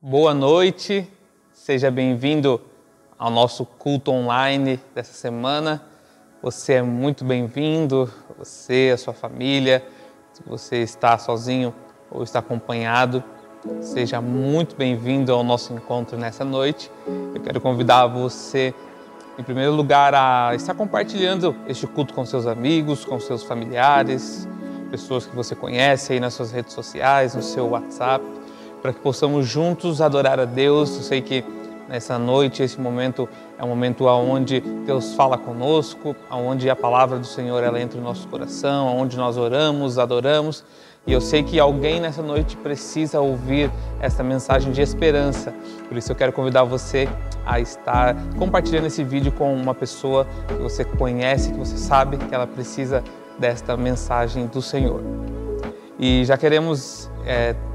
Boa noite, seja bem-vindo ao nosso culto online dessa semana. Você é muito bem-vindo, você, a sua família, se você está sozinho ou está acompanhado, seja muito bem-vindo ao nosso encontro nessa noite. Eu quero convidar você, em primeiro lugar, a estar compartilhando este culto com seus amigos, com seus familiares, pessoas que você conhece aí nas suas redes sociais, no seu WhatsApp, para que possamos juntos adorar a Deus. Eu sei que nessa noite, esse momento é um momento onde Deus fala conosco, onde a palavra do Senhor ela entra no nosso coração, onde nós oramos, adoramos. E eu sei que alguém nessa noite precisa ouvir essa mensagem de esperança. Por isso eu quero convidar você a estar compartilhando esse vídeo com uma pessoa que você conhece, que você sabe que ela precisa desta mensagem do Senhor. E já queremos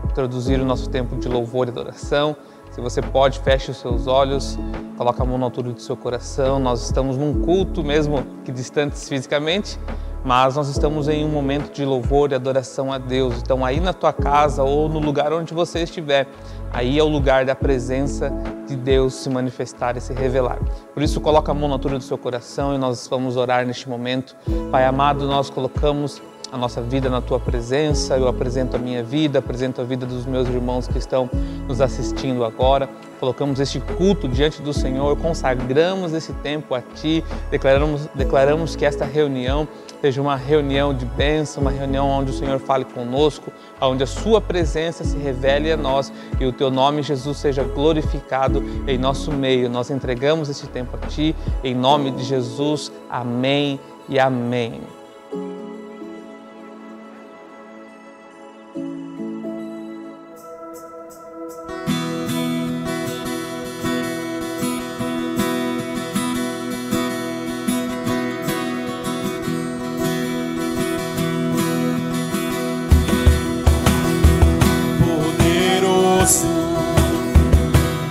introduzir o nosso tempo de louvor e adoração. Se você pode, feche os seus olhos, coloque a mão na altura do seu coração. Nós estamos num culto, mesmo que distantes fisicamente, mas nós estamos em um momento de louvor e adoração a Deus. Então aí na tua casa ou no lugar onde você estiver, aí é o lugar da presença de Deus se manifestar e se revelar. Por isso coloca a mão na altura do seu coração e nós vamos orar neste momento. Pai amado, nós colocamos a nossa vida na Tua presença. Eu apresento a minha vida, apresento a vida dos meus irmãos que estão nos assistindo agora. Colocamos este culto diante do Senhor, consagramos esse tempo a Ti, declaramos que esta reunião seja uma reunião de bênção, uma reunião onde o Senhor fale conosco, onde a Sua presença se revele a nós e o Teu nome, Jesus, seja glorificado em nosso meio. Nós entregamos este tempo a Ti, em nome de Jesus. Amém e amém.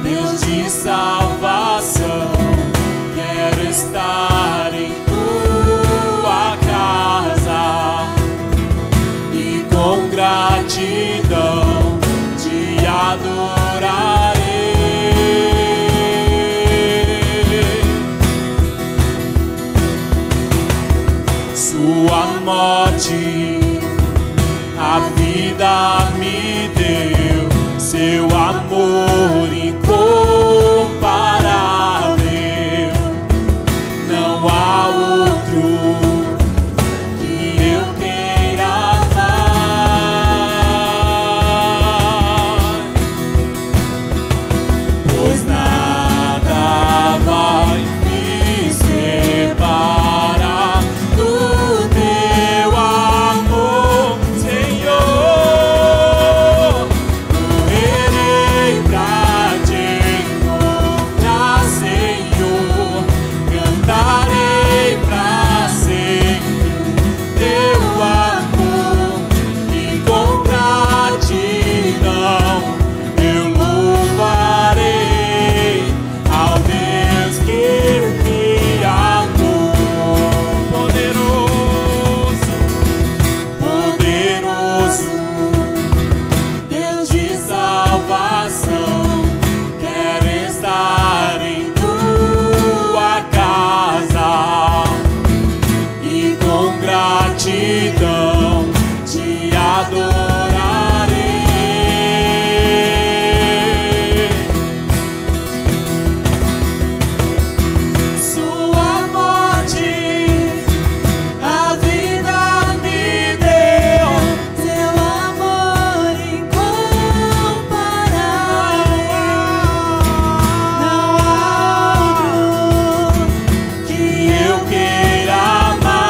Deus de salvação, quero estar em Tua casa e com gratidão Te adorarei. Sua morte, a vida me deu, Seu amor incomparável, não há outro que eu queira amar, pois nada vai me separar do Teu amor, Senhor. Correrei pra Te encontrar, Senhor, cantarei pra sempre Teu amor e com gratidão eu louvarei ao Deus que me amou. Poderoso, poderoso, Deus de salvação, quero estar em Tua casa e com gratidão Te adorarei. Sua morte, a vida me deu, Seu amor incomparável, não há outro que eu queira amar,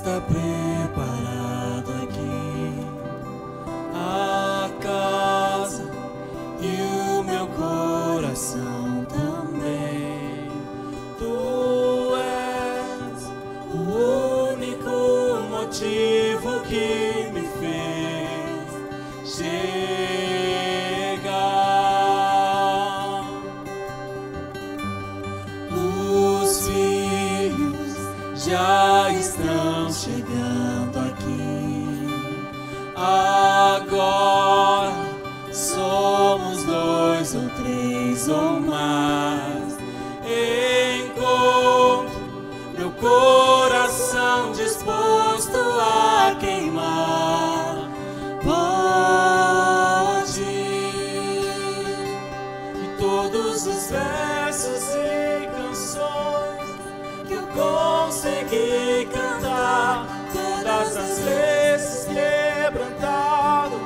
está preparado aqui. A casa e o meu coração também. Tu és o único motivo que me fez chegar. Os filhos já estão chegando aqui. Agora somos 2 ou 3 ou mais. Encontro meu coração disposto a queimar. Pode. E todos os versos e canções que eu consegui cantar, todas as vezes quebrantado,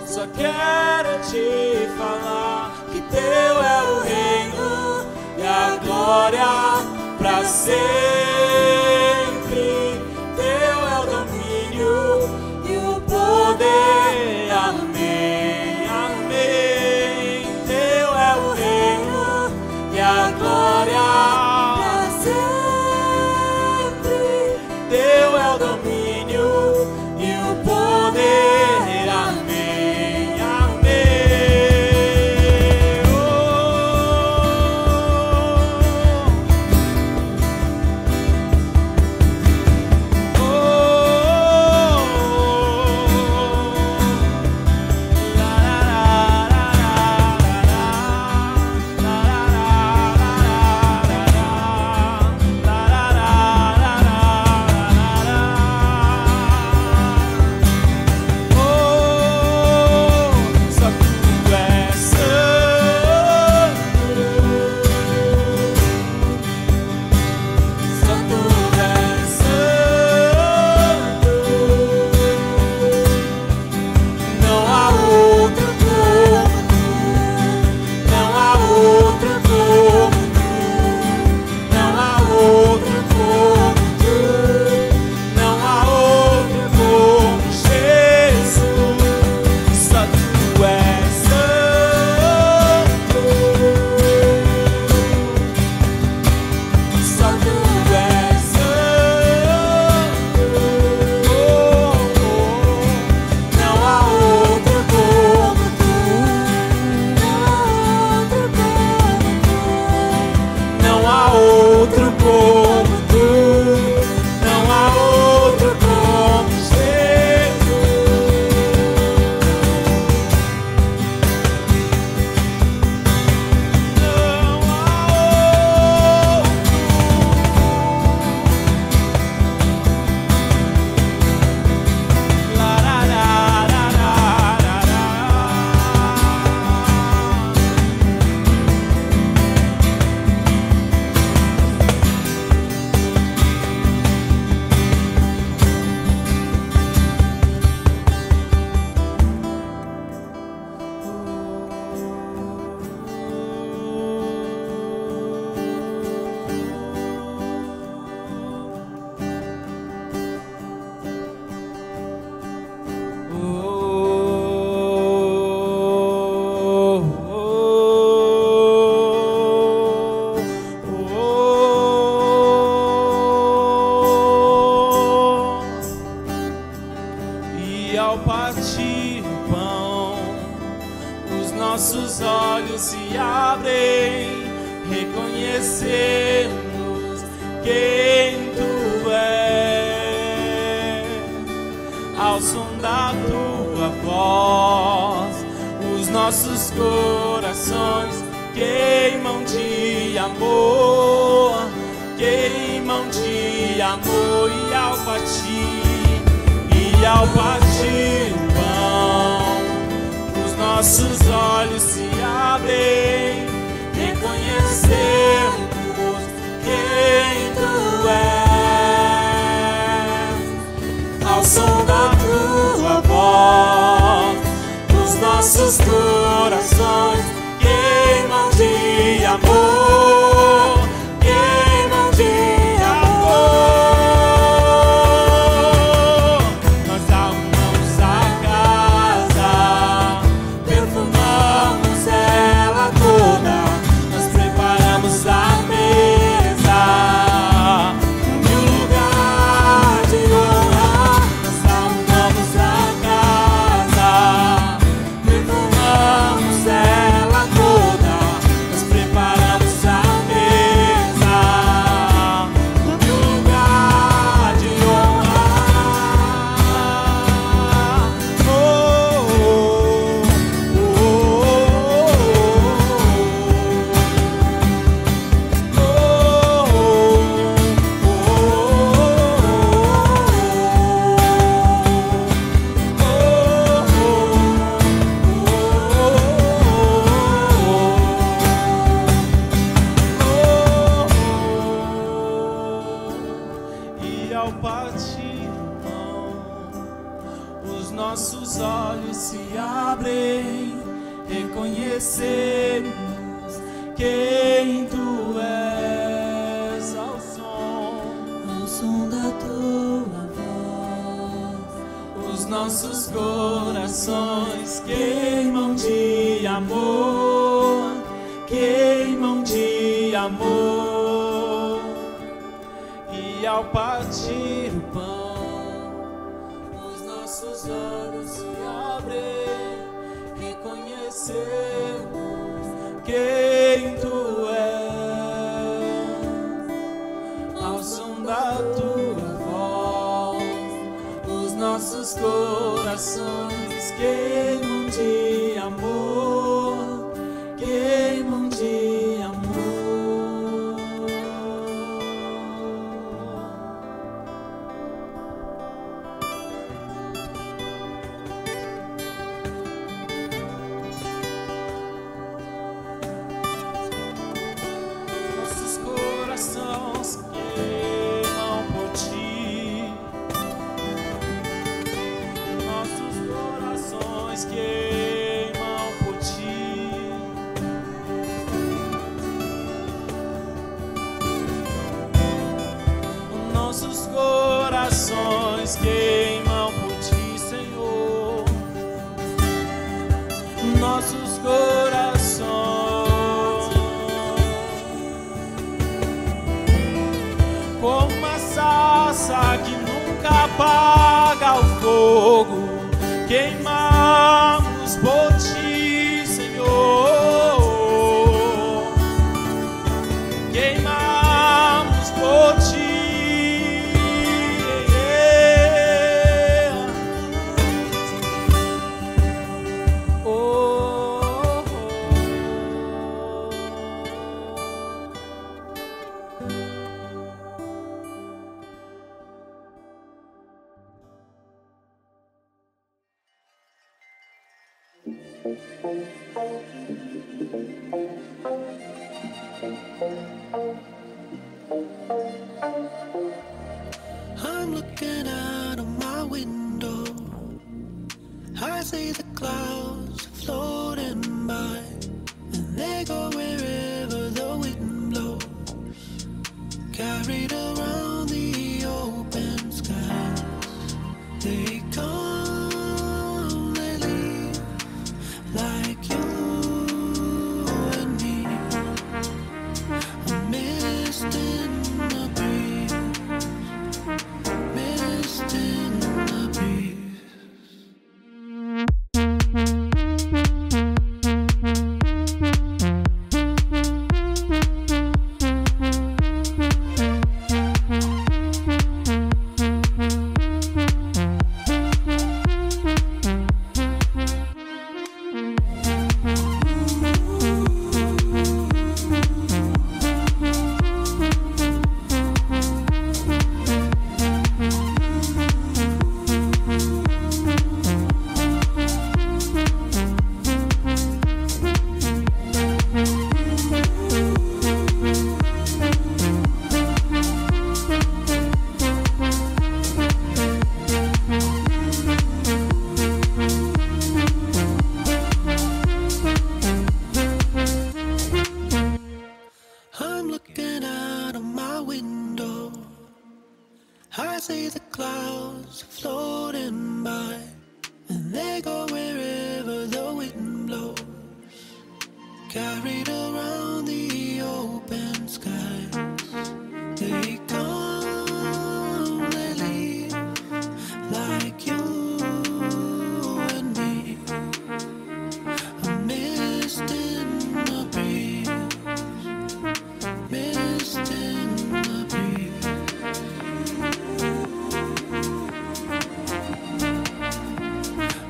só quero te falar que teu é o reino e a glória pra sempre. Teu é o domínio e o poder. Amém, amém. Teu é o reino e a glória pra sempre. Teu é o domínio e o poder. Amém, amém. Oh, oh, la, la, só tu és santo, só tu és santo. Não há outro como tu, não há outro como tu, não há outro como tu, não há outro como Jesus. Só tu és santo, só tu és santo. Não há outro como tu, não há outro como tu, não há outro como tu, não há outro como Jesus. Não há outro. La, la, la, la, la, la, la. E ao partir o pão, os nossos olhos se abrem, reconhecemos quem tu és. Ao som da tua voz, os nossos corações queimam de amor, queimam de amor. E ao partir o pão, os nossos olhos se abrem, reconhecemos quem tu és. Ao som da tua voz, os nossos corações queimam de amor, queimam de amor. nossos olhos se abrem, reconhecermos quem tu és ao som da tua voz. Os nossos corações queimam de amor, queimam de amor. E ao partir o pão, os nossos olhos se abrem, reconhecermos quem tu és, ao som da tua voz. Os nossos corações queimam de amor, queimam de amor. Nossos corações queimam por ti. Nossos corações queimam por ti. Nossos corações queimam por ti, Senhor. Nossos corações, como uma sarça que nunca apaga o fogo, queimamos por ti, Senhor. Queimamos por ti. I'm looking out of my window. I see the clouds floating by, and they go wherever the wind blows, carried around the open skies. They come, they leave, like you and me, a mist in the breeze, mist in the breeze. I'm looking out of my window. I see the clouds floating by, and they go wherever the wind blows, carried around the open skies. They come, they leave, like you and me, a mist in the breeze, mist in the breeze.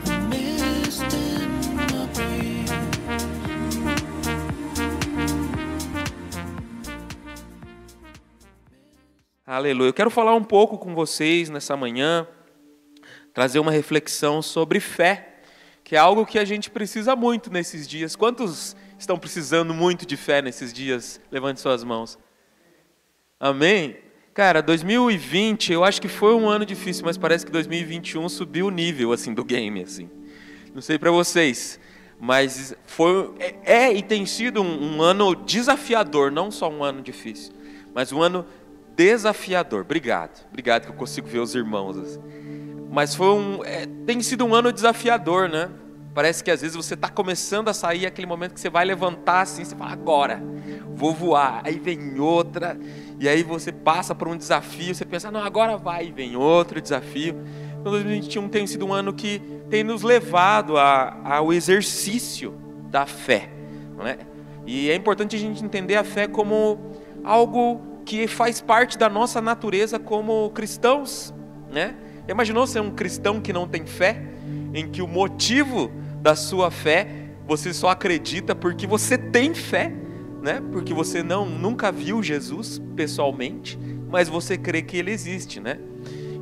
A mist in the breeze. Aleluia. Eu quero falar um pouco com vocês nessa manhã, trazer uma reflexão sobre fé, que é algo que a gente precisa muito nesses dias. Quantos estão precisando muito de fé nesses dias? Levante suas mãos. Amém? Cara, 2020 eu acho que foi um ano difícil, mas parece que 2021 subiu o nível assim do game, assim. Não sei pra vocês, mas e tem sido um ano desafiador, não só um ano difícil, mas um ano desafiador. Obrigado que eu consigo ver os irmãos assim. Mas tem sido um ano desafiador, né? Parece que às vezes você está começando a sair, aquele momento que você vai levantar assim, você fala, agora, vou voar. Aí vem outra, e aí você passa por um desafio, você pensa, não, agora vai, e vem outro desafio. Então 2021 tem sido um ano que tem nos levado ao exercício da fé, não é? E é importante a gente entender a fé como algo que faz parte da nossa natureza como cristãos, né? Imaginou ser um cristão que não tem fé, em que o motivo da sua fé, você só acredita porque você tem fé, né? Porque você nunca viu Jesus pessoalmente, mas você crê que ele existe, né?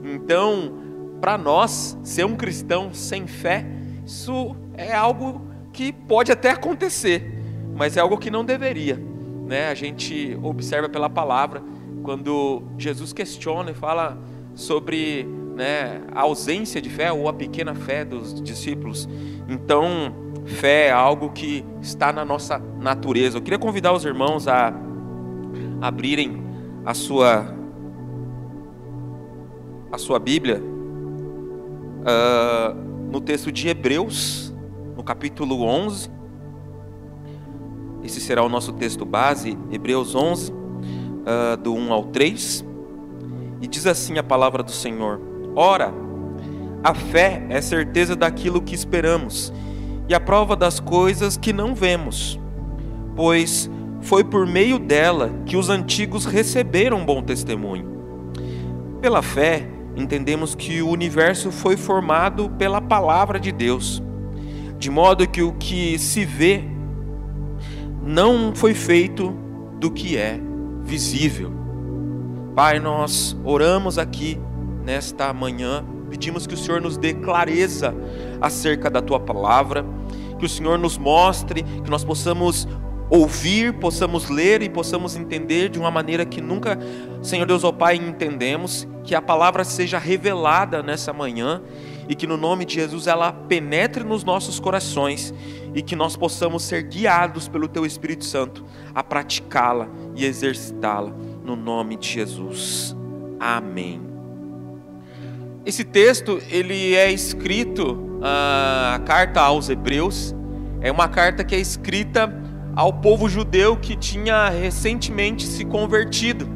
Então, para nós, ser um cristão sem fé, isso é algo que pode até acontecer, mas é algo que não deveria, né? A gente observa pela palavra, quando Jesus questiona e fala sobre, né, a ausência de fé ou a pequena fé dos discípulos. Então, fé é algo que está na nossa natureza. Eu queria convidar os irmãos a abrirem a sua Bíblia no texto de Hebreus, no capítulo 11. Esse será o nosso texto base, Hebreus 11, do 1 ao 3. E diz assim a palavra do Senhor: Ora, a fé é certeza daquilo que esperamos e a prova das coisas que não vemos, pois foi por meio dela que os antigos receberam bom testemunho. Pela fé, entendemos que o universo foi formado pela palavra de Deus, de modo que o que se vê não foi feito do que é visível. Pai, nós oramos aqui nesta manhã, pedimos que o Senhor nos dê clareza acerca da Tua palavra, que o Senhor nos mostre, que nós possamos ouvir, possamos ler e possamos entender de uma maneira que nunca, Senhor Deus, ó Pai, entendemos, que a palavra seja revelada nessa manhã e que no nome de Jesus ela penetre nos nossos corações e que nós possamos ser guiados pelo Teu Espírito Santo a praticá-la e exercitá-la. No nome de Jesus. Amém. Esse texto, ele é escrito, a carta aos Hebreus, é uma carta que é escrita ao povo judeu que tinha recentemente se convertido.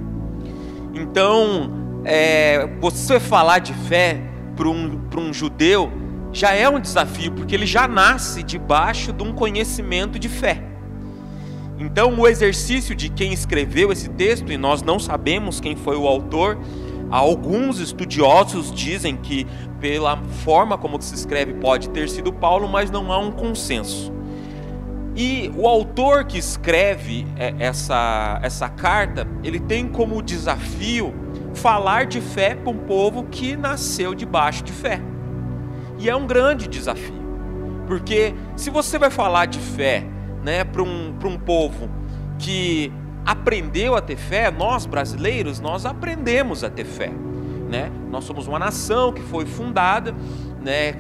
Então, você falar de fé para um judeu já é um desafio, porque ele já nasce debaixo de um conhecimento de fé. Então, o exercício de quem escreveu esse texto, e nós não sabemos quem foi o autor, alguns estudiosos dizem que pela forma como se escreve pode ter sido Paulo, mas não há um consenso. E o autor que escreve essa carta, ele tem como desafio falar de fé para um povo que nasceu debaixo de fé. E é um grande desafio, porque se você vai falar de fé, né, para um povo que aprendeu a ter fé, nós brasileiros, nós aprendemos a ter fé, né? Nós somos uma nação que foi fundada, né,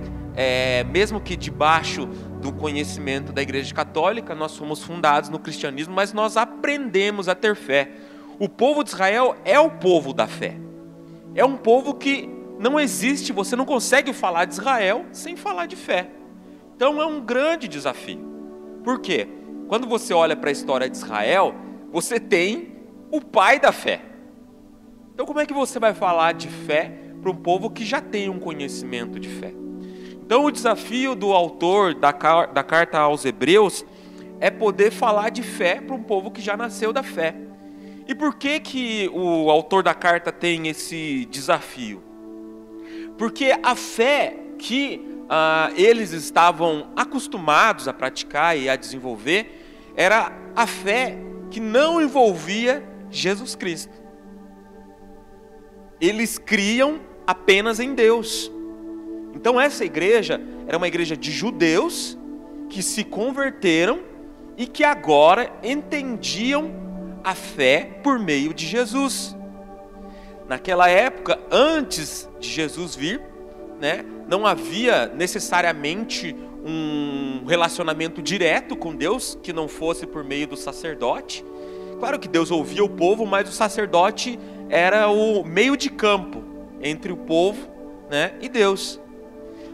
mesmo que debaixo do conhecimento da Igreja Católica, nós fomos fundados no cristianismo, mas nós aprendemos a ter fé. O povo de Israel é o povo da fé, é um povo que não existe, você não consegue falar de Israel sem falar de fé. Então é um grande desafio. Por quê? Quando você olha para a história de Israel, você tem o pai da fé. Então como é que você vai falar de fé para um povo que já tem um conhecimento de fé? Então o desafio do autor da carta aos Hebreus é poder falar de fé para um povo que já nasceu da fé. E por que o autor da carta tem esse desafio? Porque a fé que eles estavam acostumados a praticar e a desenvolver era a fé que não envolvia Jesus Cristo. Eles criam apenas em Deus. Então essa igreja era uma igreja de judeus que se converteram e que agora entendiam a fé por meio de Jesus. naquela época, antes de Jesus vir, né, não havia necessariamente um relacionamento direto com Deus que não fosse por meio do sacerdote. Claro que Deus ouvia o povo, mas o sacerdote era o meio de campo entre o povo, né, e Deus.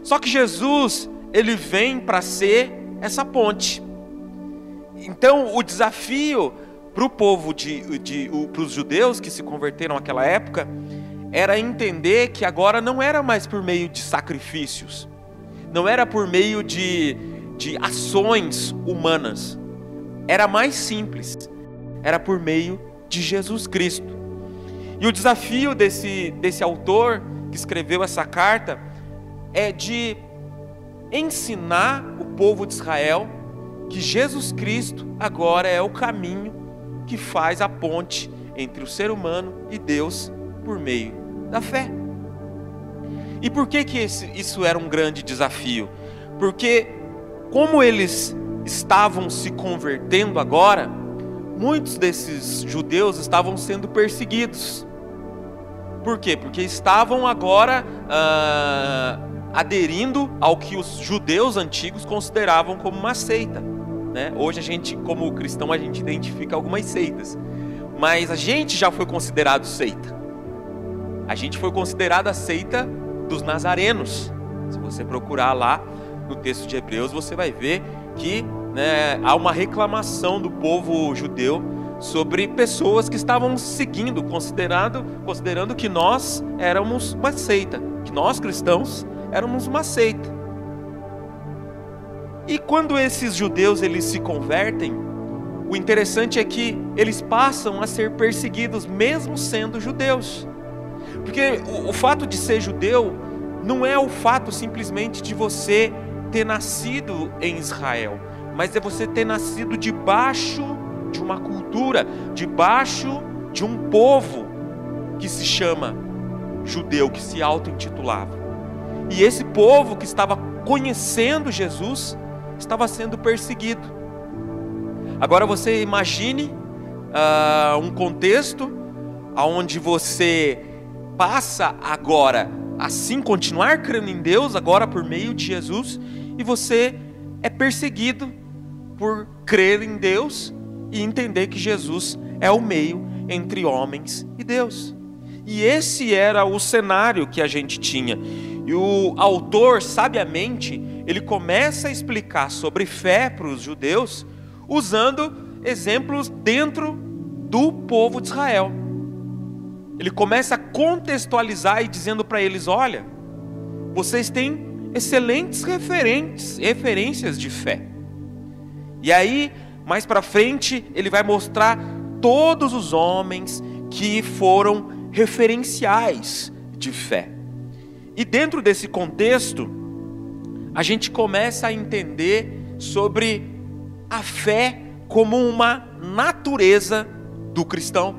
Só que Jesus, ele vem para ser essa ponte. Então o desafio para o povo, para os judeus que se converteram naquela época, era entender que agora não era mais por meio de sacrifícios, não era por meio de ações humanas, era mais simples, era por meio de Jesus Cristo. E o desafio desse autor que escreveu essa carta é de ensinar o povo de Israel que Jesus Cristo agora é o caminho que faz a ponte entre o ser humano e Deus por meio da fé. E por que isso era um grande desafio? Porque como eles estavam se convertendo agora, muitos desses judeus estavam sendo perseguidos. Por quê? Porque estavam agora aderindo ao que os judeus antigos consideravam como uma seita, né? Hoje a gente, como cristão, a gente identifica algumas seitas, mas a gente já foi considerado seita. A gente foi considerado a seita dos nazarenos. Se você procurar lá no texto de Hebreus, você vai ver que, né, há uma reclamação do povo judeu sobre pessoas que estavam seguindo, considerando que nós éramos uma seita, que nós cristãos éramos uma seita. E quando esses judeus eles se convertem, o interessante é que eles passam a ser perseguidos mesmo sendo judeus. Porque o fato de ser judeu não é o fato simplesmente de você ter nascido em Israel, mas é você ter nascido debaixo de uma cultura, debaixo de um povo que se chama judeu, que se auto-intitulava. E esse povo que estava conhecendo Jesus estava sendo perseguido. Agora você imagine um contexto onde você passa agora assim continuar crendo em Deus agora por meio de Jesus, e você é perseguido por crer em Deus e entender que Jesus é o meio entre homens e Deus. E esse era o cenário que a gente tinha. E o autor, sabiamente, ele começa a explicar sobre fé para os judeus usando exemplos dentro do povo de Israel. Ele começa a contextualizar e dizendo para eles: olha, vocês têm excelentes referências de fé. E aí, mais para frente, ele vai mostrar todos os homens que foram referenciais de fé. E dentro desse contexto, a gente começa a entender sobre a fé como uma natureza do cristão.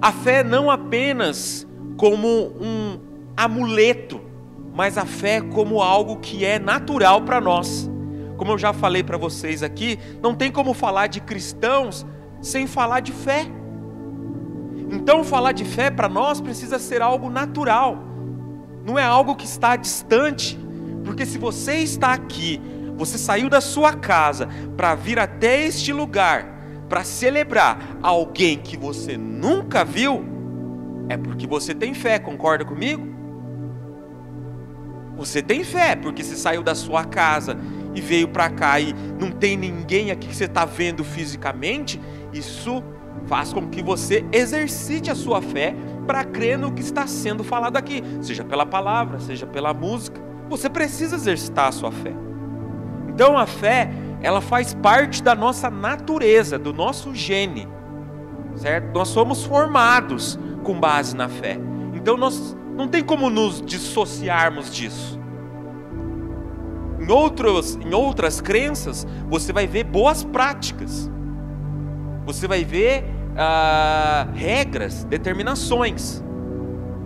A fé não apenas como um amuleto, mas a fé como algo que é natural para nós. Como eu já falei para vocês aqui, não tem como falar de cristãos sem falar de fé. Então falar de fé para nós precisa ser algo natural, não é algo que está distante. Porque se você está aqui, você saiu da sua casa para vir até este lugar para celebrar alguém que você nunca viu, é porque você tem fé, concorda comigo? Você tem fé, porque você saiu da sua casa e veio para cá e não tem ninguém aqui que você está vendo fisicamente. Isso faz com que você exercite a sua fé para crer no que está sendo falado aqui, seja pela palavra, seja pela música. Você precisa exercitar a sua fé. Então a fé, ela faz parte da nossa natureza, do nosso gene, certo? Nós somos formados com base na fé. Então nós não tem como nos dissociarmos disso. Em outras crenças, você vai ver boas práticas. Você vai ver regras, determinações,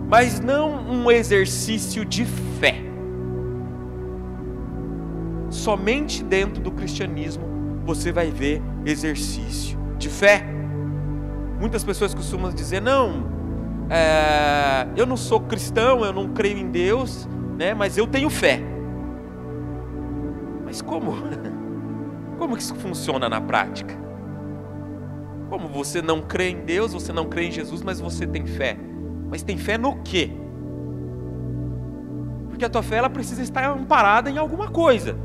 mas não um exercício de fé. Somente dentro do cristianismo você vai ver exercício de fé. Muitas pessoas costumam dizer: não, eu não sou cristão, eu não creio em Deus, né? Mas eu tenho fé. Mas como? Como que isso funciona na prática? Como você não crê em Deus, você não crê em Jesus, mas você tem fé? Mas tem fé no quê? Porque a tua fé ela precisa estar amparada em alguma coisa.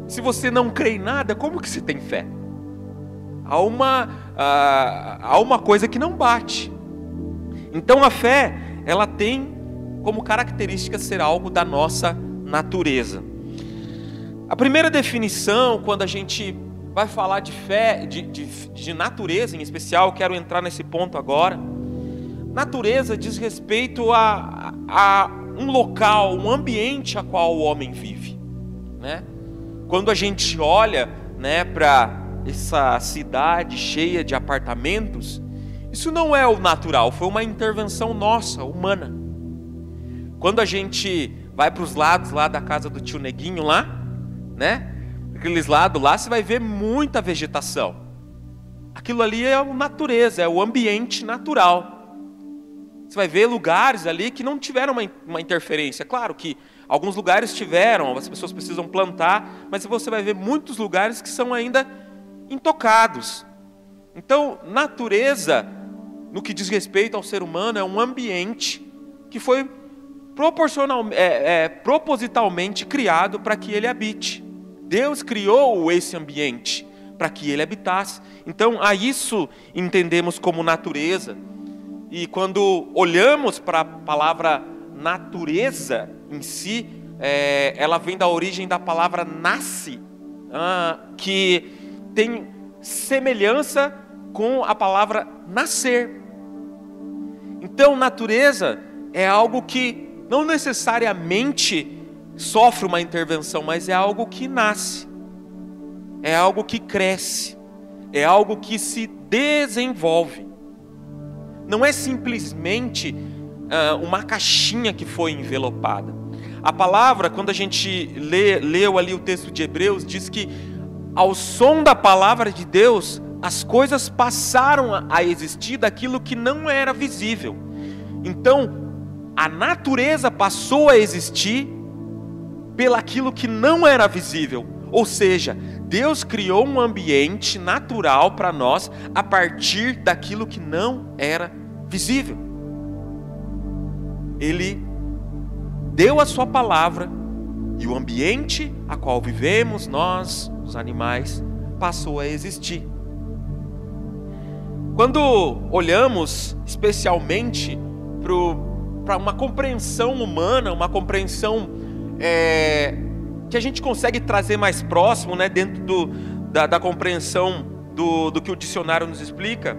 Se você não crê em nada, como que você tem fé? Há uma coisa que não bate. Então a fé, ela tem como característica ser algo da nossa natureza. A primeira definição, quando a gente vai falar de fé, de natureza em especial, quero entrar nesse ponto agora. Natureza diz respeito a um local, um ambiente a qual o homem vive, né? Quando a gente olha, né, para essa cidade cheia de apartamentos, isso não é o natural, foi uma intervenção nossa, humana. Quando a gente vai para os lados lá da casa do tio Neguinho lá, né? Aqueles lados lá, você vai ver muita vegetação. Aquilo ali é a natureza, é o ambiente natural. Você vai ver lugares ali que não tiveram uma interferência. Claro que alguns lugares tiveram, as pessoas precisam plantar, mas você vai ver muitos lugares que são ainda intocados. Então, natureza, no que diz respeito ao ser humano, é um ambiente que foi propositalmente criado para que ele habite. Deus criou esse ambiente para que ele habitasse. Então, a isso entendemos como natureza. E quando olhamos para a palavra natureza em si, ela vem da origem da palavra nasce, que tem semelhança com a palavra nascer. Então, natureza é algo que não necessariamente sofre uma intervenção, mas é algo que nasce, é algo que cresce, é algo que se desenvolve. Não é simplesmente uma caixinha que foi envelopada. A palavra, quando a gente leu ali o texto de Hebreus, diz que ao som da palavra de Deus, as coisas passaram a existir daquilo que não era visível. Então, a natureza passou a existir pelaquilo que não era visível. Ou seja, Deus criou um ambiente natural para nós a partir daquilo que não era visível. Ele deu a sua palavra e o ambiente a qual vivemos, nós, os animais, passou a existir. Quando olhamos especialmente para uma compreensão humana, uma compreensão que a gente consegue trazer mais próximo, né, dentro da compreensão do que o dicionário nos explica,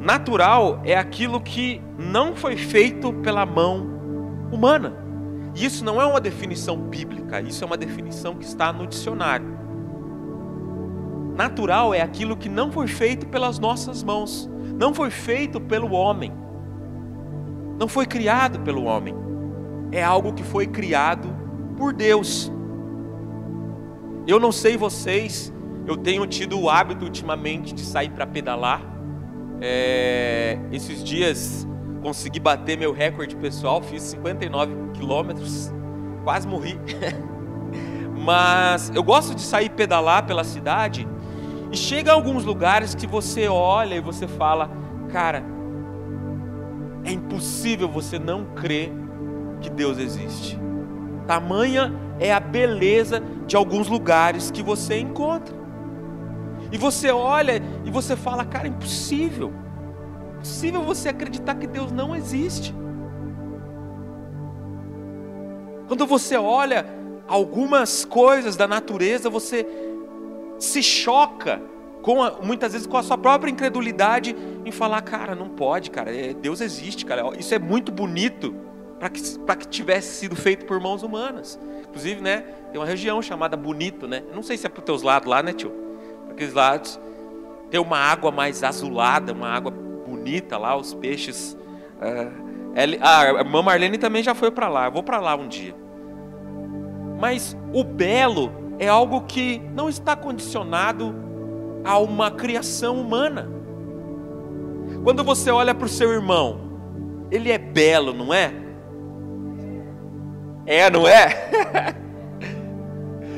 natural é aquilo que não foi feito pela mão humana. E isso não é uma definição bíblica, isso é uma definição que está no dicionário. Natural é aquilo que não foi feito pelas nossas mãos, não foi feito pelo homem, não foi criado pelo homem, é algo que foi criado por Deus. Eu não sei vocês, eu tenho tido o hábito ultimamente de sair para pedalar. Esses dias consegui bater meu recorde pessoal, fiz 59 quilômetros, quase morri. Mas eu gosto de sair pedalar pela cidade e chega a alguns lugares que você olha e você fala, cara, é impossível você não crer que Deus existe. Tamanha é a beleza de alguns lugares que você encontra. E você olha e você fala, cara, é impossível você acreditar que Deus não existe. Quando você olha algumas coisas da natureza, você se choca muitas vezes com a sua própria incredulidade em falar, cara, não pode, cara, Deus existe, cara, isso é muito bonito para que tivesse sido feito por mãos humanas. Inclusive, né, tem uma região chamada Bonito, né? Não sei se é para os teus lados lá, né, tio? Para aqueles lados tem uma água mais azulada, uma água bonita lá, os peixes. A irmã Marlene também já foi para lá, eu vou para lá um dia. Mas o belo é algo que não está condicionado a uma criação humana. Quando você olha para o seu irmão, ele é belo, não é? É, não é?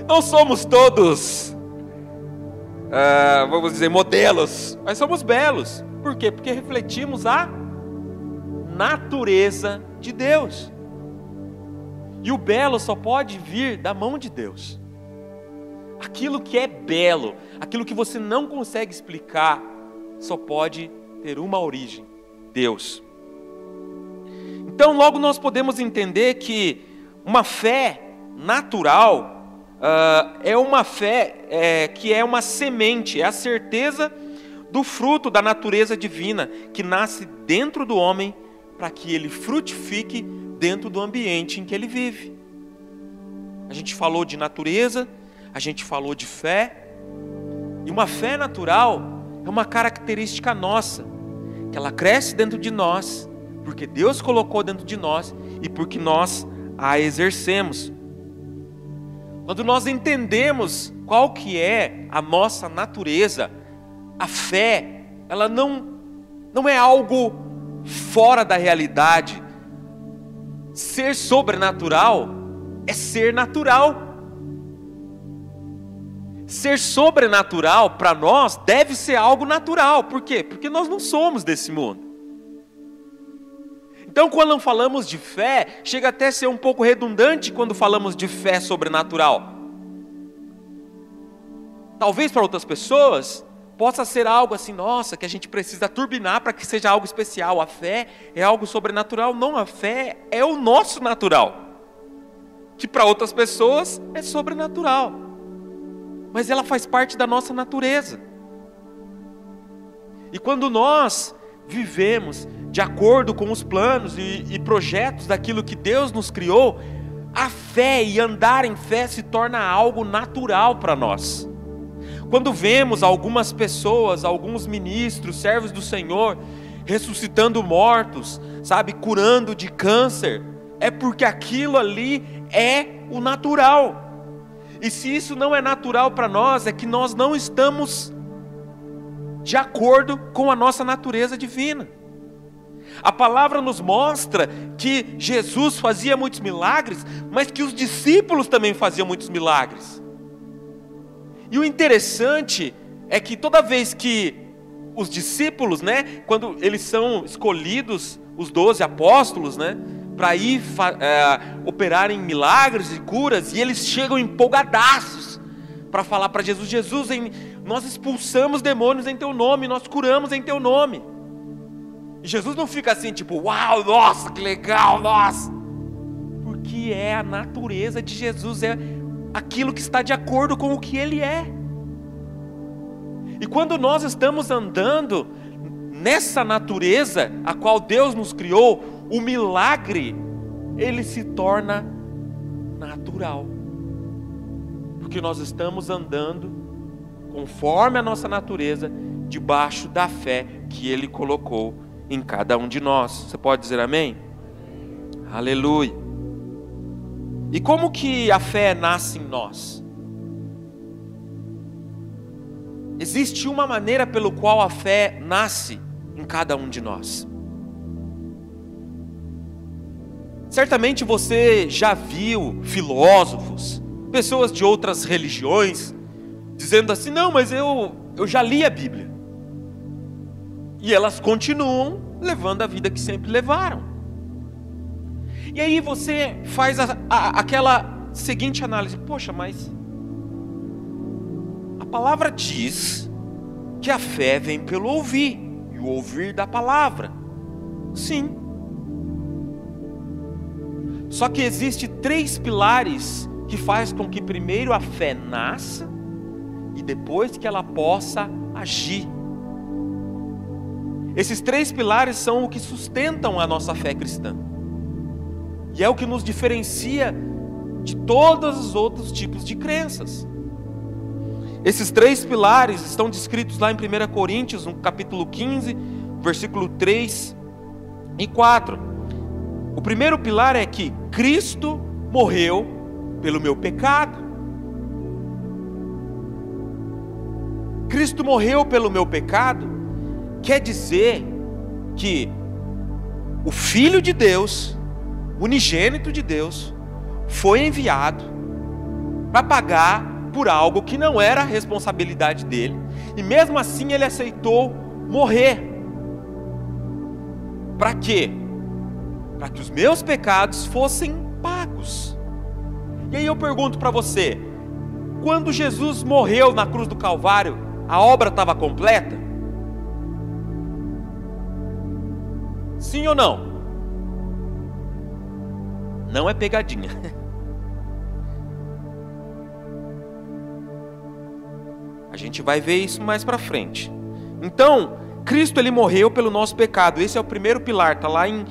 Não somos todos, vamos dizer, modelos, mas somos belos. Por quê? Porque refletimos a natureza de Deus. E o belo só pode vir da mão de Deus. Aquilo que é belo, aquilo que você não consegue explicar, só pode ter uma origem: Deus. Então logo nós podemos entender que uma fé natural é uma fé que é uma semente, é a certeza do fruto da natureza divina que nasce dentro do homem para que ele frutifique dentro do ambiente em que ele vive. A gente falou de natureza, a gente falou de fé, e uma fé natural é uma característica nossa, que ela cresce dentro de nós, porque Deus colocou dentro de nós e porque nós a exercemos. Quando nós entendemos qual que é a nossa natureza, a fé, ela não é algo fora da realidade. Ser sobrenatural é ser natural. Ser sobrenatural para nós deve ser algo natural. Por quê? Porque nós não somos desse mundo. Então, quando falamos de fé, chega até a ser um pouco redundante quando falamos de fé sobrenatural. Talvez para outras pessoas possa ser algo assim, nossa, que a gente precisa turbinar para que seja algo especial. A fé é algo sobrenatural. Não, a fé é o nosso natural, que para outras pessoas é sobrenatural, mas ela faz parte da nossa natureza. E quando nós vivemos de acordo com os planos e projetos daquilo que Deus nos criou, a fé e andar em fé se torna algo natural para nós. Quando vemos algumas pessoas, alguns ministros, servos do Senhor, ressuscitando mortos, sabe, curando de câncer, é porque aquilo ali é o natural. E se isso não é natural para nós, é que nós não estamos de acordo com a nossa natureza divina. A palavra nos mostra que Jesus fazia muitos milagres, mas que os discípulos também faziam muitos milagres. E o interessante é que toda vez que os discípulos, quando eles são escolhidos, os 12 apóstolos, para ir operarem milagres e curas, e eles chegam empolgadaços para falar para Jesus: Jesus, nós expulsamos demônios em teu nome, nós curamos em teu nome. E Jesus não fica assim, tipo, uau, nossa, que legal, nossa. Porque é a natureza de Jesus, é aquilo que está de acordo com o que Ele é. E quando nós estamos andando nessa natureza a qual Deus nos criou, o milagre, ele se torna natural. Porque nós estamos andando conforme a nossa natureza, debaixo da fé que Ele colocou em cada um de nós. Você pode dizer amém? Aleluia. E como que a fé nasce em nós? Existe uma maneira pelo qual a fé nasce em cada um de nós. Certamente você já viu filósofos, pessoas de outras religiões, dizendo assim: não, mas eu já li a Bíblia. E elas continuam levando a vida que sempre levaram. E aí você faz aquela seguinte análise: poxa, mas a palavra diz que a fé vem pelo ouvir, e o ouvir da palavra. Sim. Só que existe 3 pilares que faz com que primeiro a fé nasça e depois que ela possa agir. Esses 3 pilares são o que sustentam a nossa fé cristã. E é o que nos diferencia de todos os outros tipos de crenças. Esses 3 pilares estão descritos lá em 1 Coríntios, no capítulo 15, versículo 3 e 4. O primeiro pilar é que Cristo morreu pelo meu pecado. Cristo morreu pelo meu pecado quer dizer que o Filho de Deus, unigênito de Deus, foi enviado para pagar por algo que não era responsabilidade dele, e mesmo assim ele aceitou morrer. Para quê? Para que os meus pecados fossem pagos. E aí eu pergunto para você, quando Jesus morreu na cruz do Calvário, a obra estava completa? Sim ou não? Não é pegadinha. A gente vai ver isso mais para frente. Então, Cristo ele morreu pelo nosso pecado. Esse é o primeiro pilar, está lá em 1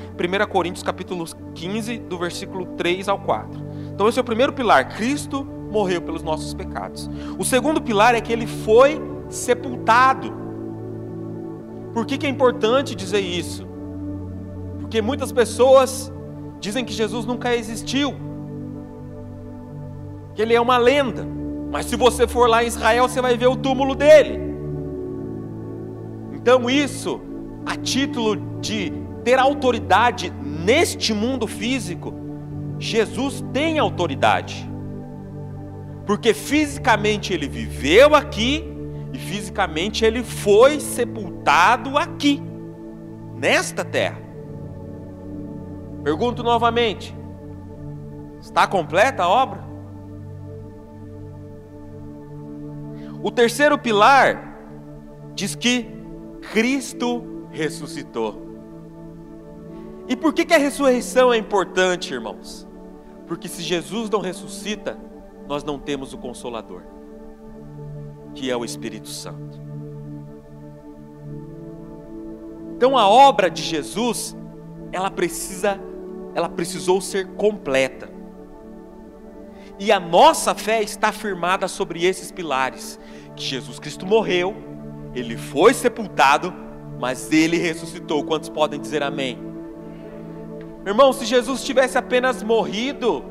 Coríntios capítulo 15, do versículo 3 ao 4. Então esse é o primeiro pilar, Cristo morreu pelos nossos pecados. O segundo pilar é que ele foi sepultado. Por que é importante dizer isso? Porque muitas pessoas dizem que Jesus nunca existiu, que ele é uma lenda. Mas se você for lá em Israel, você vai ver o túmulo dele. Então isso, a título de ter autoridade neste mundo físico, Jesus tem autoridade. Porque fisicamente ele viveu aqui e fisicamente ele foi sepultado aqui, nesta terra. Pergunto novamente, está completa a obra? O terceiro pilar diz que Cristo ressuscitou. E por que a ressurreição é importante, irmãos? Porque se Jesus não ressuscita, nós não temos o Consolador, que é o Espírito Santo. Então a obra de Jesus, ela precisou ser completa. E a nossa fé está firmada sobre esses pilares, que Jesus Cristo morreu, ele foi sepultado, mas ele ressuscitou. Quantos podem dizer amém? Irmão, se Jesus tivesse apenas morrido,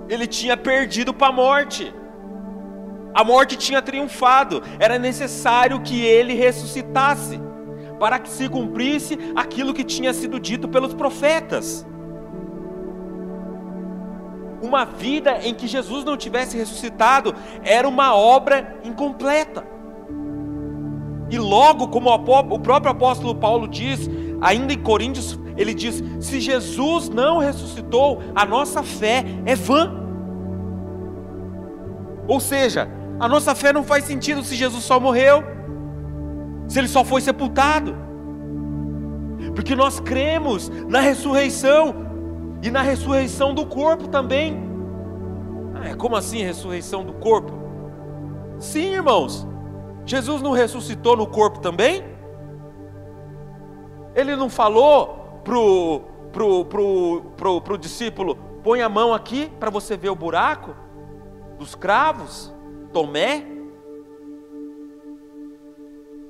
ele tinha perdido para a morte. A morte tinha triunfado. Era necessário que ele ressuscitasse, para que se cumprisse aquilo que tinha sido dito pelos profetas. Uma vida em que Jesus não tivesse ressuscitado era uma obra incompleta. E logo, como o próprio apóstolo Paulo diz, ainda em Coríntios, ele diz: se Jesus não ressuscitou, a nossa fé é vã. Ou seja, a nossa fé não faz sentido se Jesus só morreu, se ele só foi sepultado. Porque nós cremos na ressurreição, e na ressurreição do corpo também. Como assim ressurreição do corpo? Sim, irmãos. Jesus não ressuscitou no corpo também? Ele não falou pro discípulo: põe a mão aqui para você ver o buraco dos cravos, Tomé?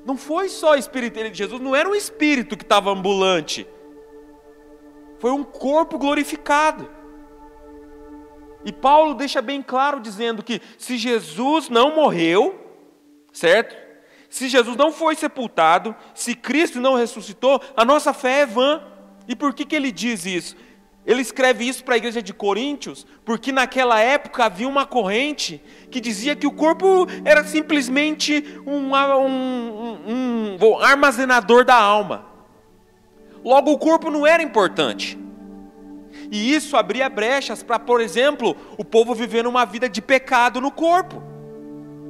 Não foi só espírito de Jesus, não era um espírito que estava ambulante. Foi um corpo glorificado. E Paulo deixa bem claro dizendo que se Jesus não morreu, certo? Se Jesus não foi sepultado, se Cristo não ressuscitou, a nossa fé é vã. E por que ele diz isso? Ele escreve isso para a igreja de Coríntios, porque naquela época havia uma corrente que dizia que o corpo era simplesmente um armazenador da alma. Logo, o corpo não era importante. E isso abria brechas para, por exemplo, o povo viver uma vida de pecado no corpo.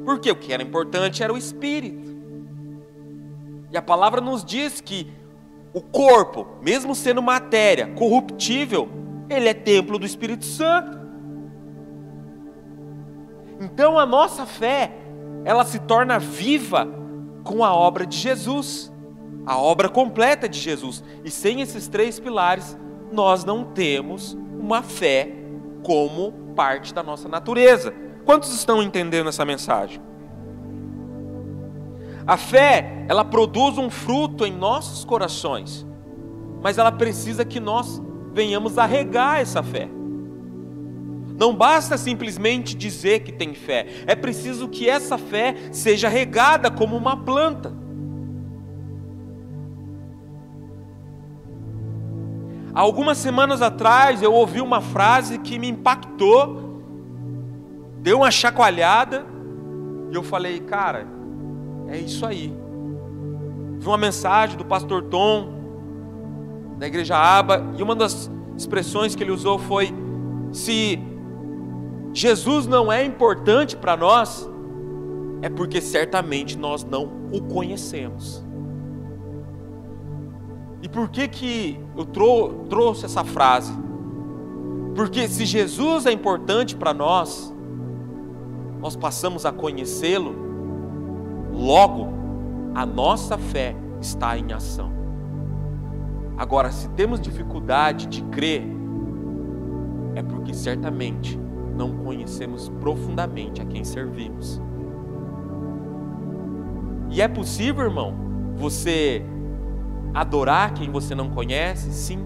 Porque o que era importante era o espírito. E a palavra nos diz que o corpo, mesmo sendo matéria corruptível, ele é templo do Espírito Santo. Então a nossa fé, ela se torna viva com a obra de Jesus, a obra completa de Jesus. E sem esses três pilares, nós não temos uma fé como parte da nossa natureza. Quantos estão entendendo essa mensagem? A fé, ela produz um fruto em nossos corações, mas ela precisa que nós venhamos a regar essa fé. Não basta simplesmente dizer que tem fé, é preciso que essa fé seja regada como uma planta. Há algumas semanas atrás eu ouvi uma frase que me impactou, deu uma chacoalhada, e eu falei, cara, é isso aí. Vi uma mensagem do pastor Tom, da igreja Aba, e uma das expressões que ele usou foi: se Jesus não é importante para nós, é porque certamente nós não o conhecemos. E por que eu trouxe essa frase? Porque se Jesus é importante para nós, nós passamos a conhecê-lo, logo a nossa fé está em ação. Agora, se temos dificuldade de crer, é porque certamente não conhecemos profundamente a quem servimos. E é possível, irmão, você adorar quem você não conhece? Sim.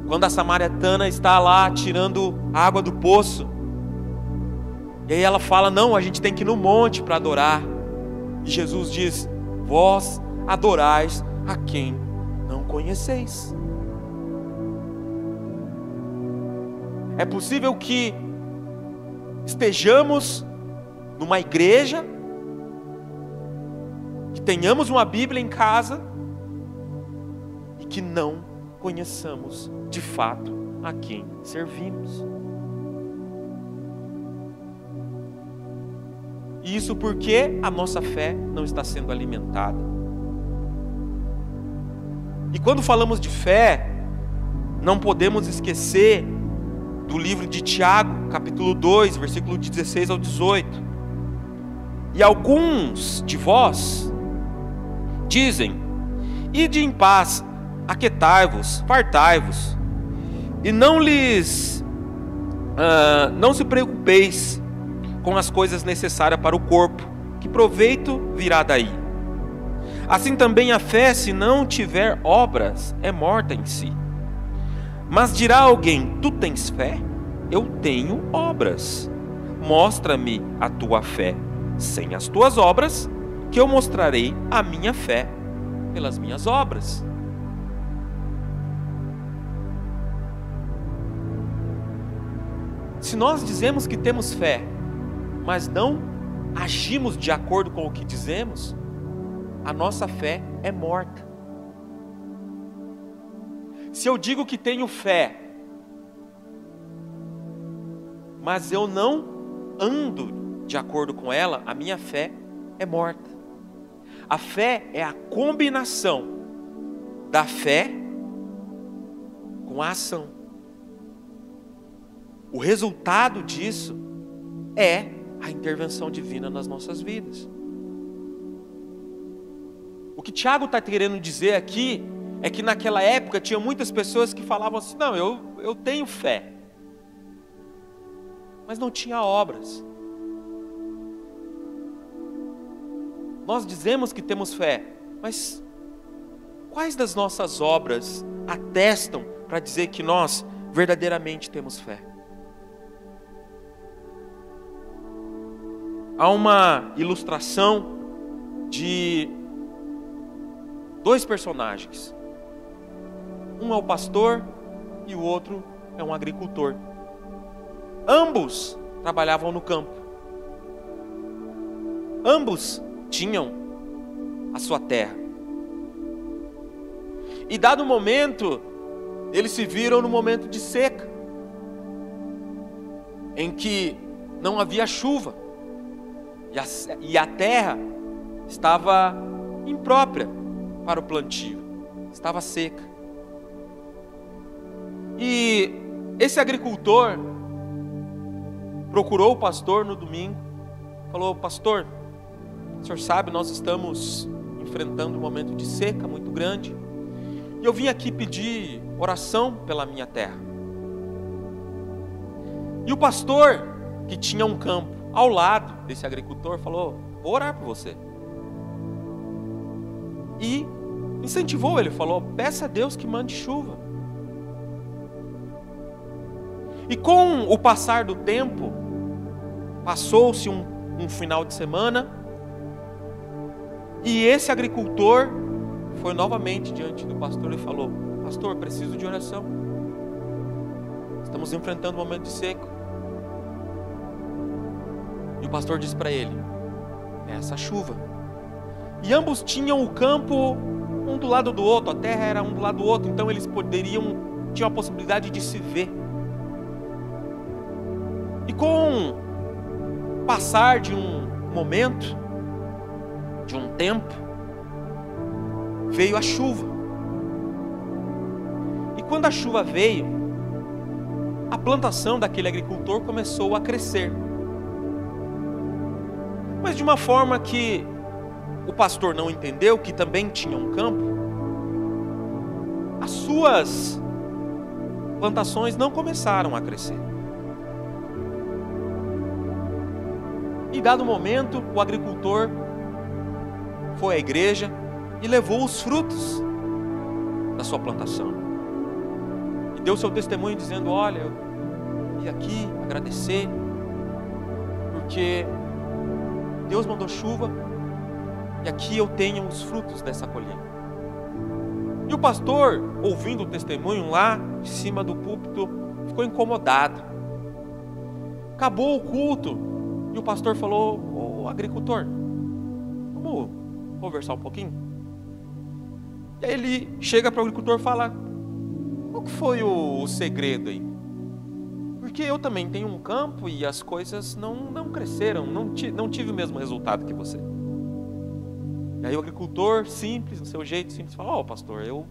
Quando a samaritana está lá tirando a água do poço, e aí ela fala, não, a gente tem que ir no monte para adorar. E Jesus diz, vós adorais a quem não conheceis. É possível que estejamos numa igreja, que tenhamos uma Bíblia em casa e que não conheçamos de fato a quem servimos. E isso porque a nossa fé não está sendo alimentada. E quando falamos de fé, não podemos esquecer do livro de Tiago, capítulo 2, versículo 16 ao 18. E alguns de vós dizem, ide em paz, aquietai-vos, fartai-vos, e não se preocupeis com as coisas necessárias para o corpo, que proveito virá daí. Assim também a fé, se não tiver obras, é morta em si. Mas dirá alguém, tu tens fé? Eu tenho obras. Mostra-me a tua fé sem as tuas obras, que eu mostrarei a minha fé pelas minhas obras. Se nós dizemos que temos fé, mas não agimos de acordo com o que dizemos, a nossa fé é morta. Se eu digo que tenho fé, mas eu não ando de acordo com ela, a minha fé é morta. A fé é a combinação da fé com a ação. O resultado disso é a intervenção divina nas nossas vidas. O que Tiago está querendo dizer aqui é que naquela época tinha muitas pessoas que falavam assim, não, eu tenho fé, mas não tinha obras. Nós dizemos que temos fé, mas quais das nossas obras atestam para dizer que nós verdadeiramente temos fé? Há uma ilustração de dois personagens. Um é o pastor e o outro é um agricultor. Ambos trabalhavam no campo. Ambos tinham a sua terra. E dado momento, eles se viram no momento de seca, em que não havia chuva, e a terra estava imprópria para o plantio, estava seca. E esse agricultor procurou o pastor no domingo, falou, pastor, o senhor sabe, nós estamos enfrentando um momento de seca muito grande, e eu vim aqui pedir oração pela minha terra. E o pastor, que tinha um campo ao lado desse agricultor, falou, vou orar por você. E incentivou ele, falou, peça a Deus que mande chuva. E com o passar do tempo, passou-se um final de semana, e esse agricultor foi novamente diante do pastor e falou: pastor, preciso de oração. Estamos enfrentando um momento de seca. E o pastor disse para ele: é essa chuva. E ambos tinham o campo um do lado do outro, a terra era um do lado do outro, então eles tinham a possibilidade de se ver. E com o passar de um momento, de um tempo, veio a chuva. E quando a chuva veio, a plantação daquele agricultor começou a crescer. Mas de uma forma que o pastor não entendeu, que também tinha um campo, as suas plantações não começaram a crescer. E dado momento, o agricultor foi à igreja e levou os frutos da sua plantação. E deu seu testemunho dizendo: olha, eu vim aqui agradecer, porque Deus mandou chuva e aqui eu tenho os frutos dessa colheita. E o pastor, ouvindo o testemunho lá de cima do púlpito, ficou incomodado. Acabou o culto e o pastor falou: ô agricultor, vamos conversar um pouquinho? E aí ele chega para o agricultor e fala: qual que foi o segredo aí? Porque eu também tenho um campo e as coisas não cresceram, não tive o mesmo resultado que você. E aí o agricultor, simples, do seu jeito simples, fala: ó, pastor, eu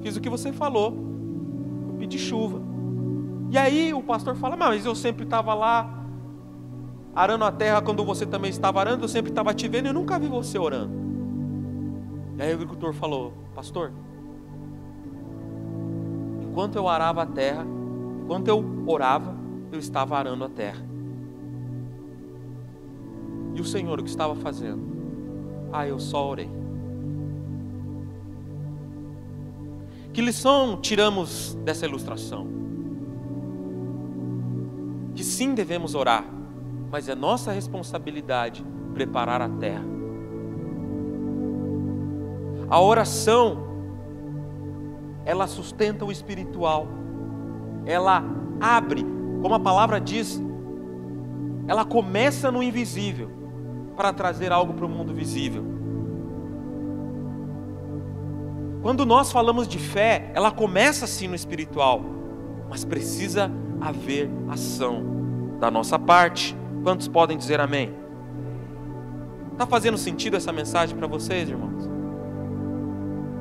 fiz o que você falou, eu pedi chuva. E aí o pastor fala: mas eu sempre estava lá arando a terra quando você também estava arando, eu sempre estava te vendo e eu nunca vi você orando. E aí o agricultor falou: pastor, enquanto eu arava a terra, enquanto eu orava, eu estava arando a terra. E o Senhor, o que estava fazendo? Eu só orei. Que lição tiramos dessa ilustração? Que sim, devemos orar, mas é nossa responsabilidade preparar a terra. A oração, ela sustenta o espiritual. Ela abre, como a palavra diz, ela começa no invisível para trazer algo para o mundo visível. Quando nós falamos de fé, ela começa sim no espiritual, mas precisa haver ação da nossa parte. Quantos podem dizer amém? Está fazendo sentido essa mensagem para vocês, irmãos?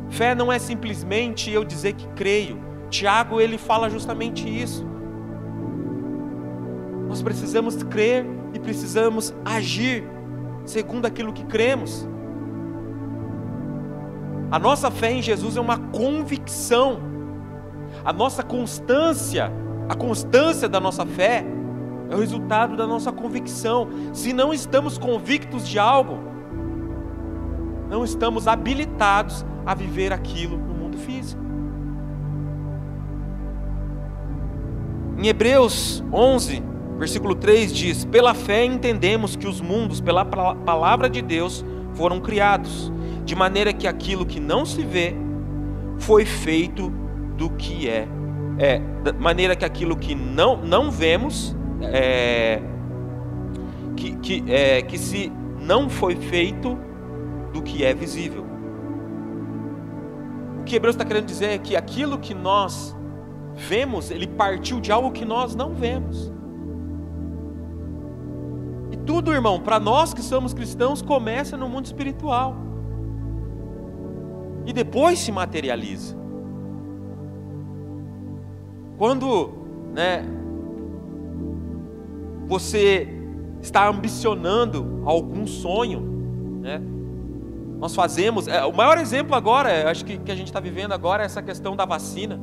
Fé não é simplesmente eu dizer que creio. Tiago, ele fala justamente isso. Nós precisamos crer e precisamos agir segundo aquilo que cremos. A nossa fé em Jesus é uma convicção. A nossa constância, a constância da nossa fé é o resultado da nossa convicção. Se não estamos convictos de algo, não estamos habilitados a viver aquilo no mundo físico. Em Hebreus 11, versículo 3 diz: pela fé entendemos que os mundos, pela palavra de Deus, foram criados, de maneira que aquilo que não se vê foi feito do que de maneira que aquilo que não vemos que se não foi feito do que é visível. O que Hebreus está querendo dizer é que aquilo que nós vemos, ele partiu de algo que nós não vemos. E tudo, irmão, para nós que somos cristãos, começa no mundo espiritual e depois se materializa. Quando, você está ambicionando algum sonho, nós fazemos, o maior exemplo agora, acho que a gente está vivendo agora, é essa questão da vacina.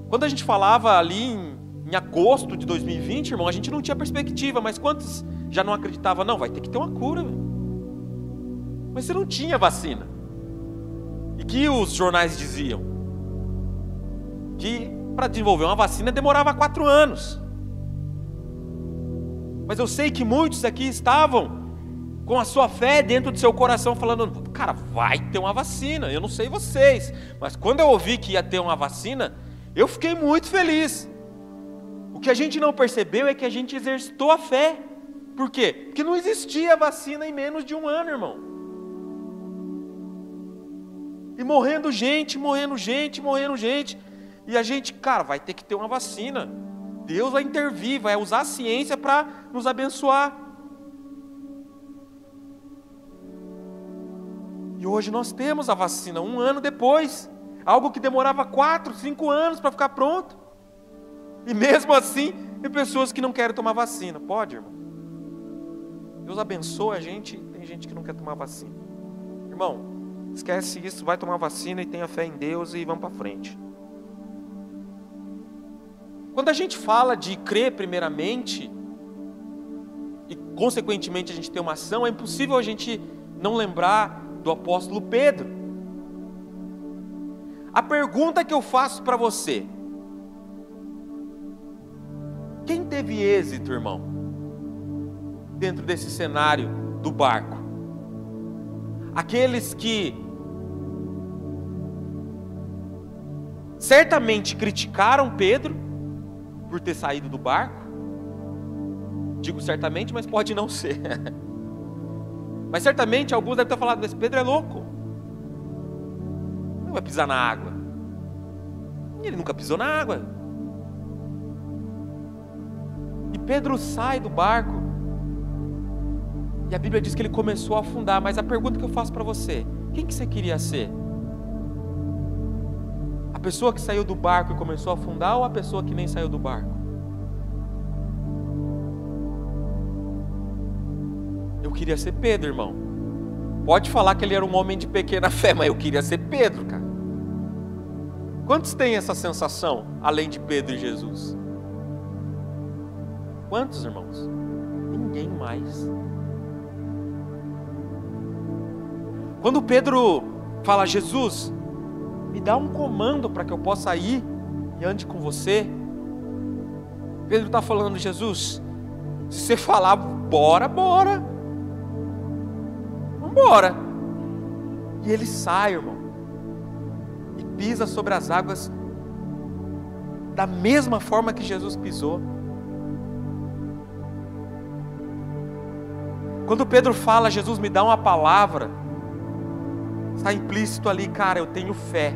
Quando a gente falava ali em agosto de 2020, irmão, a gente não tinha perspectiva, mas quantos já não acreditavam? Não, vai ter que ter uma cura, mas você não tinha vacina. E que os jornais diziam? Que para desenvolver uma vacina demorava 4 anos. Mas eu sei que muitos aqui estavam com a sua fé dentro do seu coração, falando, cara, vai ter uma vacina. Eu não sei vocês, mas quando eu ouvi que ia ter uma vacina, eu fiquei muito feliz. O que a gente não percebeu é que a gente exercitou a fé. Por quê? Porque não existia vacina em menos de um ano, irmão. E morrendo gente. E a gente, cara, vai ter que ter uma vacina. Deus vai intervir, vai usar a ciência para nos abençoar. E hoje nós temos a vacina, 1 ano depois. Algo que demorava 4, 5 anos para ficar pronto. E mesmo assim, tem pessoas que não querem tomar vacina. Pode, irmão? Deus abençoa a gente, tem gente que não quer tomar vacina. Irmão, esquece isso, vai tomar vacina e tenha fé em Deus e vamos para frente. Quando a gente fala de crer primeiramente, e consequentemente a gente ter uma ação, é impossível a gente não lembrar do apóstolo Pedro. A pergunta que eu faço para você: quem teve êxito, irmão, dentro desse cenário do barco? Aqueles que certamente criticaram Pedro por ter saído do barco. Digo certamente, mas pode não ser. Mas certamente alguns devem estar falando, esse Pedro é louco, não vai pisar na água. Ele nunca pisou na água. E Pedro sai do barco, e a Bíblia diz que ele começou a afundar. Mas a pergunta que eu faço para você: quem que você queria ser? A pessoa que saiu do barco e começou a afundar, ou a pessoa que nem saiu do barco? Eu queria ser Pedro, irmão. Pode falar que ele era um homem de pequena fé, mas eu queria ser Pedro, cara. Quantos têm essa sensação, além de Pedro e Jesus? Quantos, irmãos? Ninguém mais. Quando Pedro fala, Jesus, me dá um comando para que eu possa ir e ande com você. Pedro está falando, Jesus, se você falar, bora, bora. Vamos embora. E ele sai, irmão, e pisa sobre as águas da mesma forma que Jesus pisou. Quando Pedro fala, Jesus, me dá uma palavra, está implícito ali, cara, eu tenho fé,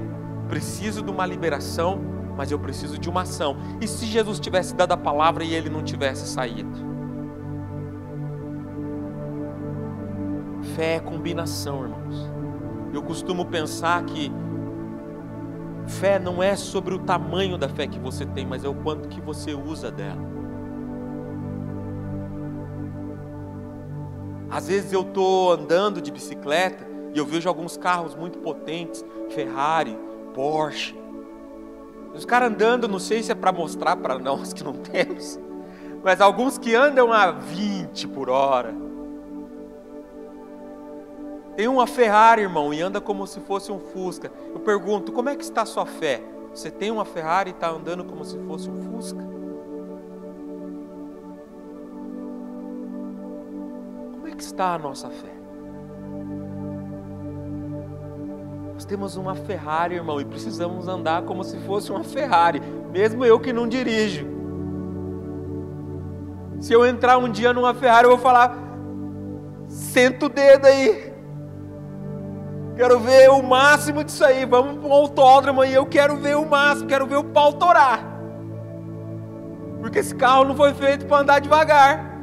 preciso de uma liberação, mas eu preciso de uma ação. E se Jesus tivesse dado a palavra e ele não tivesse saído? Fé é combinação, irmãos. Eu costumo pensar que fé não é sobre o tamanho da fé que você tem, mas é o quanto que você usa dela. Às vezes eu estou andando de bicicleta e eu vejo alguns carros muito potentes, Ferrari, Porsche. Os caras andando, não sei se é para mostrar para nós que não temos, mas alguns que andam a 20 por hora. Tem uma Ferrari, irmão, e anda como se fosse um Fusca. Eu pergunto, como é que está a sua fé? Você tem uma Ferrari e está andando como se fosse um Fusca? Como é que está a nossa fé? Nós temos uma Ferrari, irmão, e precisamos andar como se fosse uma Ferrari, mesmo eu que não dirijo. Se eu entrar um dia numa Ferrari, eu vou falar, senta o dedo aí. Quero ver o máximo disso aí. Vamos para um autódromo e eu quero ver o máximo, quero ver o pau torar. Porque esse carro não foi feito para andar devagar.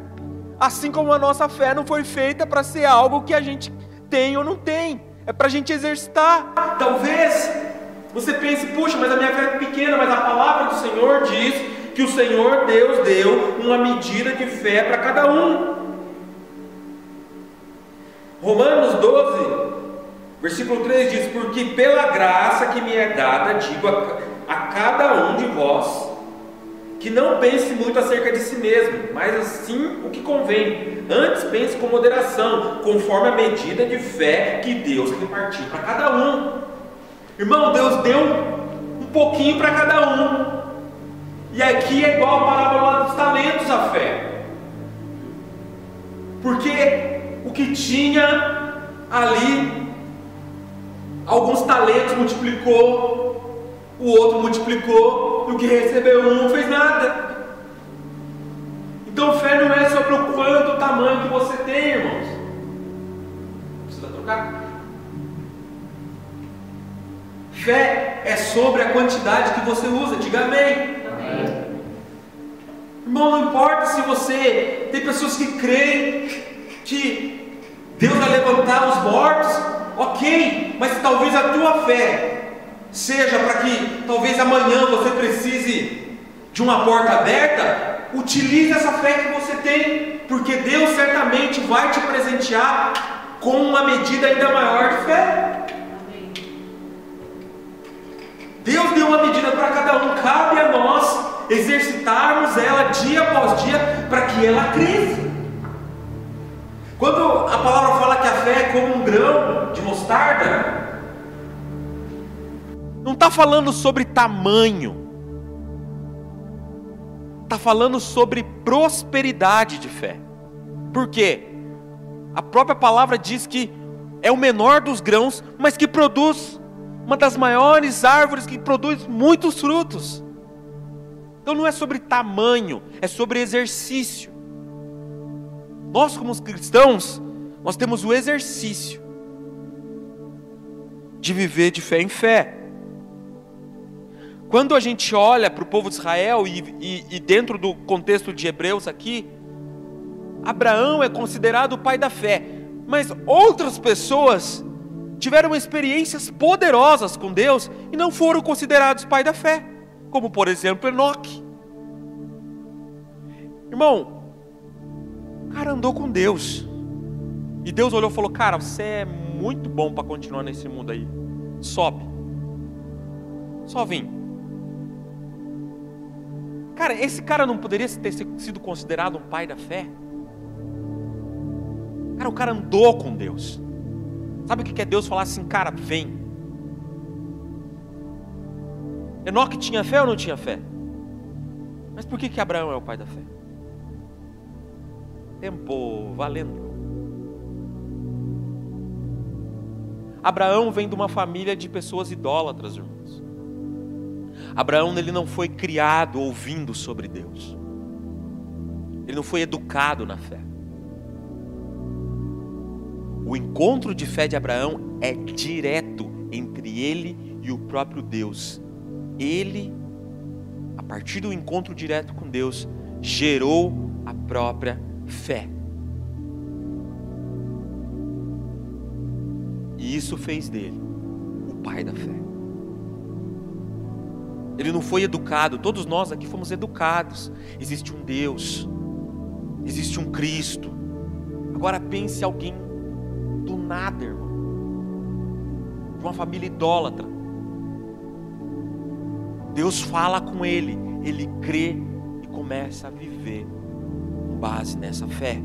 Assim como a nossa fé não foi feita para ser algo que a gente tem ou não tem. É para a gente exercitar. Talvez você pense, puxa, mas a minha fé é pequena, mas a palavra do Senhor diz que o Senhor Deus deu uma medida de fé para cada um. Romanos 12, versículo 3 diz, porque pela graça que me é dada, digo a cada um de vós, que não pense muito acerca de si mesmo, mas assim o que convém. Antes pense com moderação, conforme a medida de fé que Deus repartiu para cada um. Irmão, Deus deu um pouquinho para cada um. E aqui é igual a parábola dos talentos, a fé. Porque o que tinha ali, alguns talentos multiplicou, o outro multiplicou, e o que recebeu um não fez nada. Então fé não é sobre o quanto, o tamanho que você tem, irmãos. Precisa trocar? Fé é sobre a quantidade que você usa. Diga amém. Amém. Irmão, não importa se você... Tem pessoas que creem que Deus vai levantar os mortos. Ok, mas talvez a tua fé seja para que talvez amanhã você precise de uma porta aberta. Utilize essa fé que você tem, porque Deus certamente vai te presentear com uma medida ainda maior de fé. Deus deu uma medida para cada um, cabe a nós exercitarmos ela dia após dia para que ela cresça. Quando a palavra fala que a fé é como um grão de mostarda, não está falando sobre tamanho, está falando sobre prosperidade de fé. Por quê? A própria palavra diz que é o menor dos grãos, mas que produz uma das maiores árvores, que produz muitos frutos. Então não é sobre tamanho, é sobre exercício. Nós como cristãos, nós temos o exercício de viver de fé em fé. Quando a gente olha para o povo de Israel e dentro do contexto de Hebreus aqui, Abraão é considerado o pai da fé, mas outras pessoas tiveram experiências poderosas com Deus e não foram considerados pai da fé, como por exemplo Enoque. Irmão, o cara andou com Deus e Deus olhou e falou: cara, você é muito bom para continuar nesse mundo aí, sobe, só vim. Cara, esse cara não poderia ter sido considerado um pai da fé? Cara, o cara andou com Deus. Sabe o que é Deus falar assim: cara, vem. Enoque tinha fé ou não tinha fé? Mas por que Abraão é o pai da fé? Tempo valendo. Abraão vem de uma família de pessoas idólatras, irmãos. Abraão, ele não foi criado ouvindo sobre Deus. Ele não foi educado na fé. O encontro de fé de Abraão é direto entre ele e o próprio Deus. Ele, a partir do encontro direto com Deus, gerou a própria fé. E isso fez dele o pai da fé. Ele não foi educado, todos nós aqui fomos educados. Existe um Deus, existe um Cristo. Agora pense alguém do nada, irmão, de uma família idólatra. Deus fala com ele, ele crê e começa a viver com base nessa fé.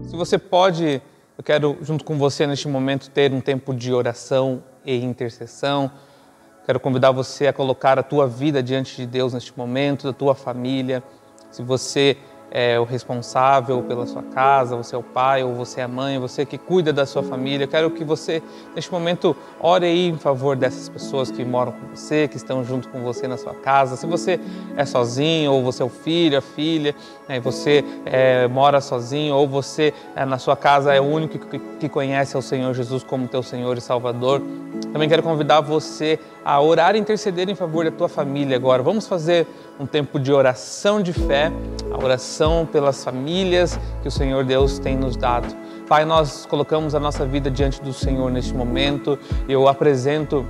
Se você pode, eu quero junto com você neste momento ter um tempo de oração e intercessão. Quero convidar você a colocar a tua vida diante de Deus neste momento, da tua família. Se você é o responsável pela sua casa, você é o pai ou você é a mãe, você que cuida da sua família, quero que você, neste momento, ore aí em favor dessas pessoas que moram com você, que estão junto com você na sua casa. Se você é sozinho, ou você é o filho, a filha, e você mora sozinho, ou você na sua casa é o único que conhece o Senhor Jesus como teu Senhor e Salvador, também quero convidar você a orar e interceder em favor da tua família agora. Vamos fazer um tempo de oração de fé, a oração pelas famílias que o Senhor Deus tem nos dado. Pai, nós colocamos a nossa vida diante do Senhor neste momento. Eu apresento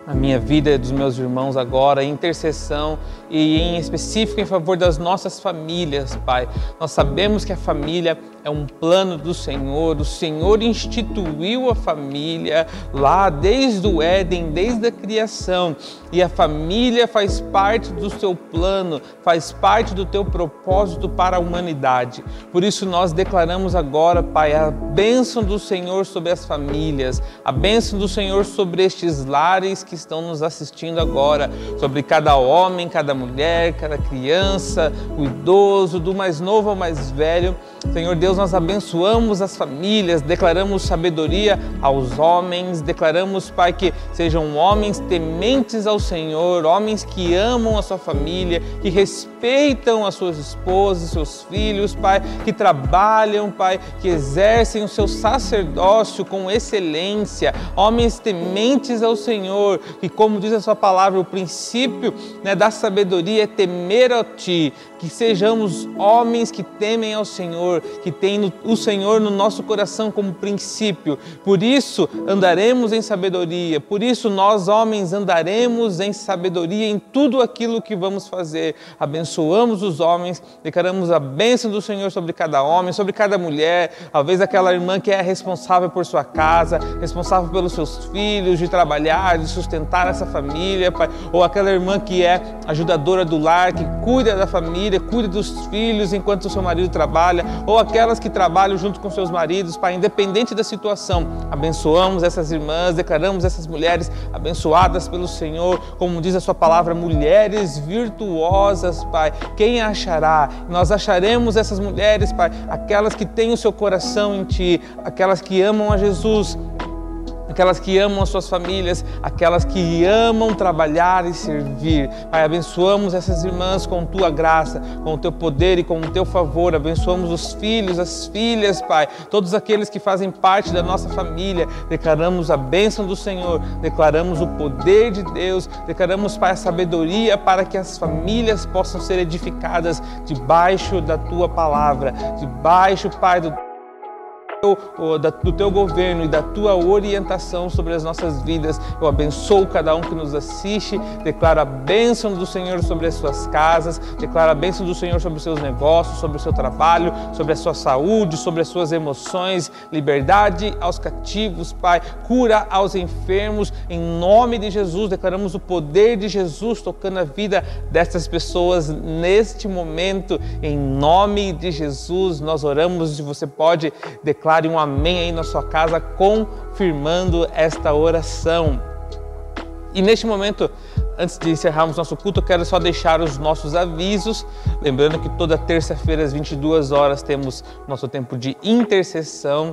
a minha vida e dos meus irmãos agora, em intercessão e em específico em favor das nossas famílias, Pai. Nós sabemos que a família é um plano do Senhor. O Senhor instituiu a família lá desde o Éden, desde a criação. E a família faz parte do seu plano, faz parte do teu propósito para a humanidade. Por isso nós declaramos agora, Pai, a bênção do Senhor sobre as famílias, a bênção do Senhor sobre estes lares que estão nos assistindo agora, sobre cada homem, cada mulher, cada criança, o idoso, do mais novo ao mais velho. Senhor Deus, nós abençoamos as famílias, declaramos sabedoria aos homens, declaramos, Pai, que sejam homens tementes ao Senhor, homens que amam a sua família, que respeitam as suas esposas, seus filhos, Pai, que trabalham, Pai, que exercem o seu sacerdócio com excelência, homens tementes ao Senhor, que, como diz a sua palavra, o princípio, né, da sabedoria é temer a Ti, que sejamos homens que temem ao Senhor, que tem o Senhor no nosso coração como princípio. Por isso andaremos em sabedoria, por isso nós homens andaremos em sabedoria em tudo aquilo que vamos fazer. Abençoamos os homens, declaramos a bênção do Senhor sobre cada homem, sobre cada mulher, talvez aquela irmã que é responsável por sua casa, responsável pelos seus filhos, de trabalhar, de sustentar essa família, Pai, ou aquela irmã que é ajudadora do lar, que cuida da família, cuida dos filhos enquanto o seu marido trabalha, ou aquelas que trabalham junto com seus maridos, Pai, independente da situação. Abençoamos essas irmãs, declaramos essas mulheres abençoadas pelo Senhor, como diz a sua palavra, mulheres virtuosas, Pai. Quem achará? Nós acharemos essas mulheres, Pai, aquelas que têm o seu coração em Ti, aquelas que amam a Jesus, aquelas que amam as suas famílias, aquelas que amam trabalhar e servir. Pai, abençoamos essas irmãs com Tua graça, com o Teu poder e com o Teu favor. Abençoamos os filhos, as filhas, Pai, todos aqueles que fazem parte da nossa família. Declaramos a bênção do Senhor, declaramos o poder de Deus, declaramos, Pai, a sabedoria para que as famílias possam ser edificadas debaixo da Tua palavra, debaixo, Pai, do Teu governo e da Tua orientação sobre as nossas vidas. Eu abençoo cada um que nos assiste, declaro a bênção do Senhor sobre as suas casas, declaro a bênção do Senhor sobre os seus negócios, sobre o seu trabalho, sobre a sua saúde, sobre as suas emoções, liberdade aos cativos, Pai, cura aos enfermos, em nome de Jesus. Declaramos o poder de Jesus tocando a vida dessas pessoas neste momento, em nome de Jesus. Nós oramos e você pode declarar um amém aí na sua casa, confirmando esta oração. E neste momento, antes de encerrarmos nosso culto, eu quero só deixar os nossos avisos, lembrando que toda terça-feira às 22 horas temos nosso tempo de intercessão.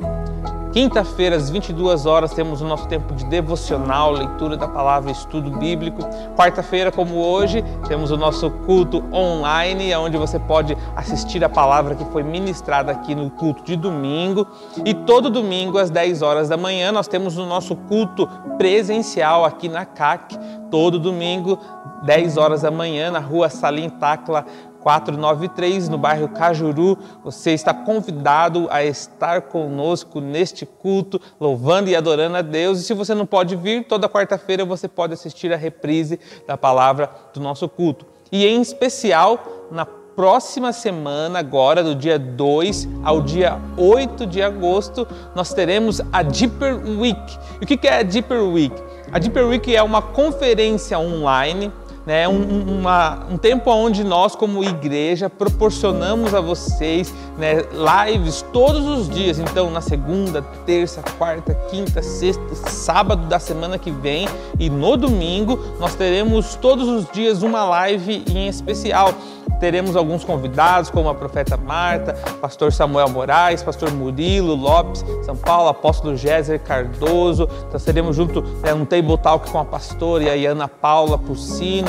Quinta-feira, às 22 horas, temos o nosso tempo de devocional, leitura da palavra, estudo bíblico. Quarta-feira, como hoje, temos o nosso culto online, onde você pode assistir a palavra que foi ministrada aqui no culto de domingo. E todo domingo, às 10 horas da manhã, nós temos o nosso culto presencial aqui na CAC. Todo domingo, 10 horas da manhã, na rua Salim Tacla 493, no bairro Cajuru. Você está convidado a estar conosco neste culto, louvando e adorando a Deus. E se você não pode vir, toda quarta-feira você pode assistir a reprise da palavra do nosso culto. E em especial, na próxima semana, agora, do dia 2 ao dia 8 de agosto, nós teremos a Deeper Week. E o que é a Deeper Week? A Deeper Week é uma conferência online, né, um tempo onde nós, como igreja, proporcionamos a vocês, né, lives todos os dias. Então, na segunda, terça, quarta, quinta, sexta, sábado da semana que vem e no domingo, nós teremos todos os dias uma live em especial. Teremos alguns convidados, como a profeta Marta, pastor Samuel Moraes, pastor Murilo Lopes, São Paulo, apóstolo Géser Cardoso. Nós teremos junto um table talk com a pastora e a Ana Paula Porcino,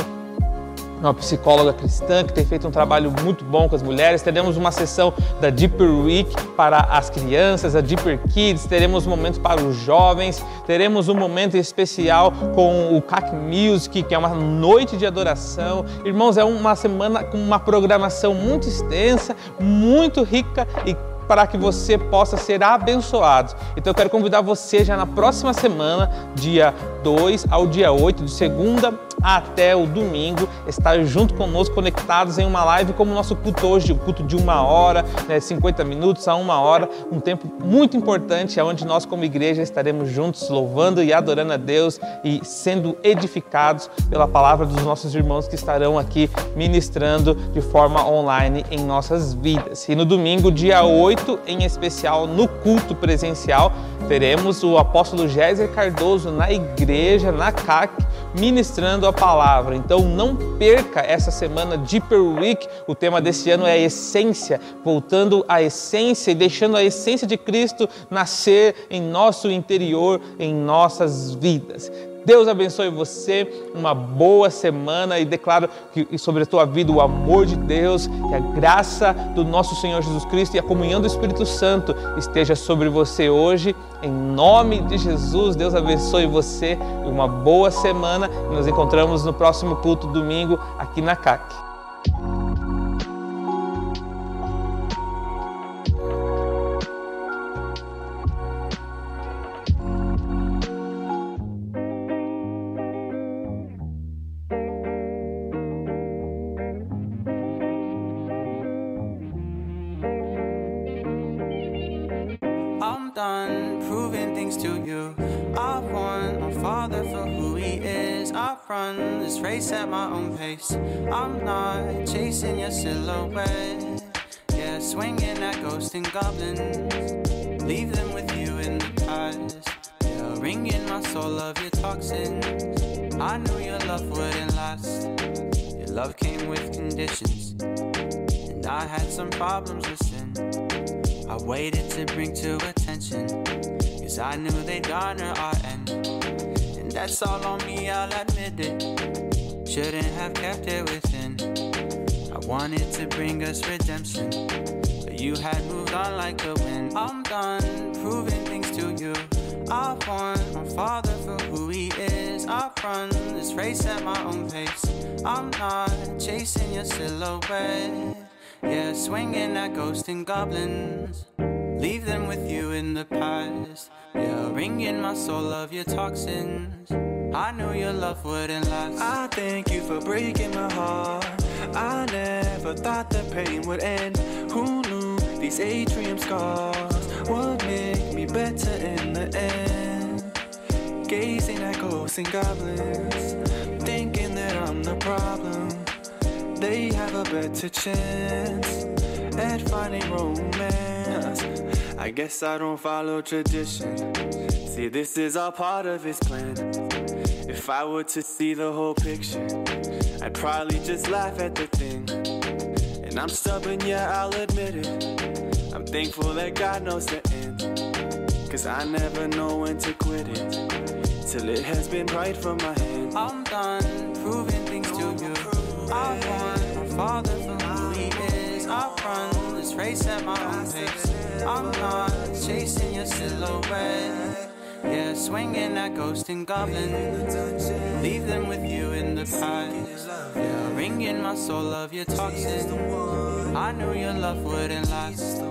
uma psicóloga cristã que tem feito um trabalho muito bom com as mulheres. Teremos uma sessão da Deeper Week para as crianças, a Deeper Kids. Teremos um momento para os jovens. Teremos um momento especial com o CAC Music, que é uma noite de adoração. Irmãos, é uma semana com uma programação muito extensa, muito rica e para que você possa ser abençoado. Então eu quero convidar você já na próxima semana, dia 2 ao dia 8, de segunda até o domingo, estar junto conosco, conectados em uma live como o nosso culto hoje, um culto de 1 hora, 50 minutos a 1 hora, um tempo muito importante, onde nós como igreja estaremos juntos louvando e adorando a Deus e sendo edificados pela palavra dos nossos irmãos que estarão aqui ministrando de forma online em nossas vidas. E no domingo, dia 8, em especial no culto presencial, teremos o apóstolo Géser Cardoso na igreja, na CAC, ministrando a palavra. Então não perca essa semana Deeper Week. O tema desse ano é a essência, voltando à essência e deixando a essência de Cristo nascer em nosso interior, em nossas vidas. Deus abençoe você, uma boa semana, e declaro que sobre a tua vida o amor de Deus, que a graça do nosso Senhor Jesus Cristo e a comunhão do Espírito Santo esteja sobre você hoje. Em nome de Jesus, Deus abençoe você, uma boa semana, e nos encontramos no próximo culto domingo aqui na CAC. I'm done proving things to you. I want my Father for who He is. I run this race at my own pace. I'm not chasing your silhouette. Yeah, swinging at ghosts and goblins. Leave them with you in the past. Yeah, ringing my soul of your toxins. I knew your love wouldn't last. Your love came with conditions, and I had some problems with sin. I waited to bring to attention, cause I knew they'd honor our end. And that's all on me, I'll admit it. Shouldn't have kept it within. I wanted to bring us redemption, but you had moved on like the wind. I'm done proving things to you. I want my Father for who He is. I run this race at my own pace. I'm not chasing your silhouette. Yeah, swinging at ghosts and goblins. Leave them with you in the past. Yeah, ringing my soul of your toxins. I knew your love wouldn't last. I thank you for breaking my heart. I never thought the pain would end. Who knew these atrium scars would make me better in the end? Gazing at ghosts and goblins, thinking that I'm the problem. They have a better chance at finding romance. I guess I don't follow tradition. See, this is all part of His plan. If I were to see the whole picture, I'd probably just laugh at the thing. And I'm stubborn, yeah, I'll admit it. I'm thankful that God knows the end, cause I never know when to quit it till it has been right from my hand. I'm done proving things to you. I want my Father for who He is. I run this race at my own pace. I'm not chasing your silhouette. Yeah, swinging at ghosts and goblins. Leave them with you in the past. Yeah, ringing my soul of your toxins. I knew your love wouldn't last.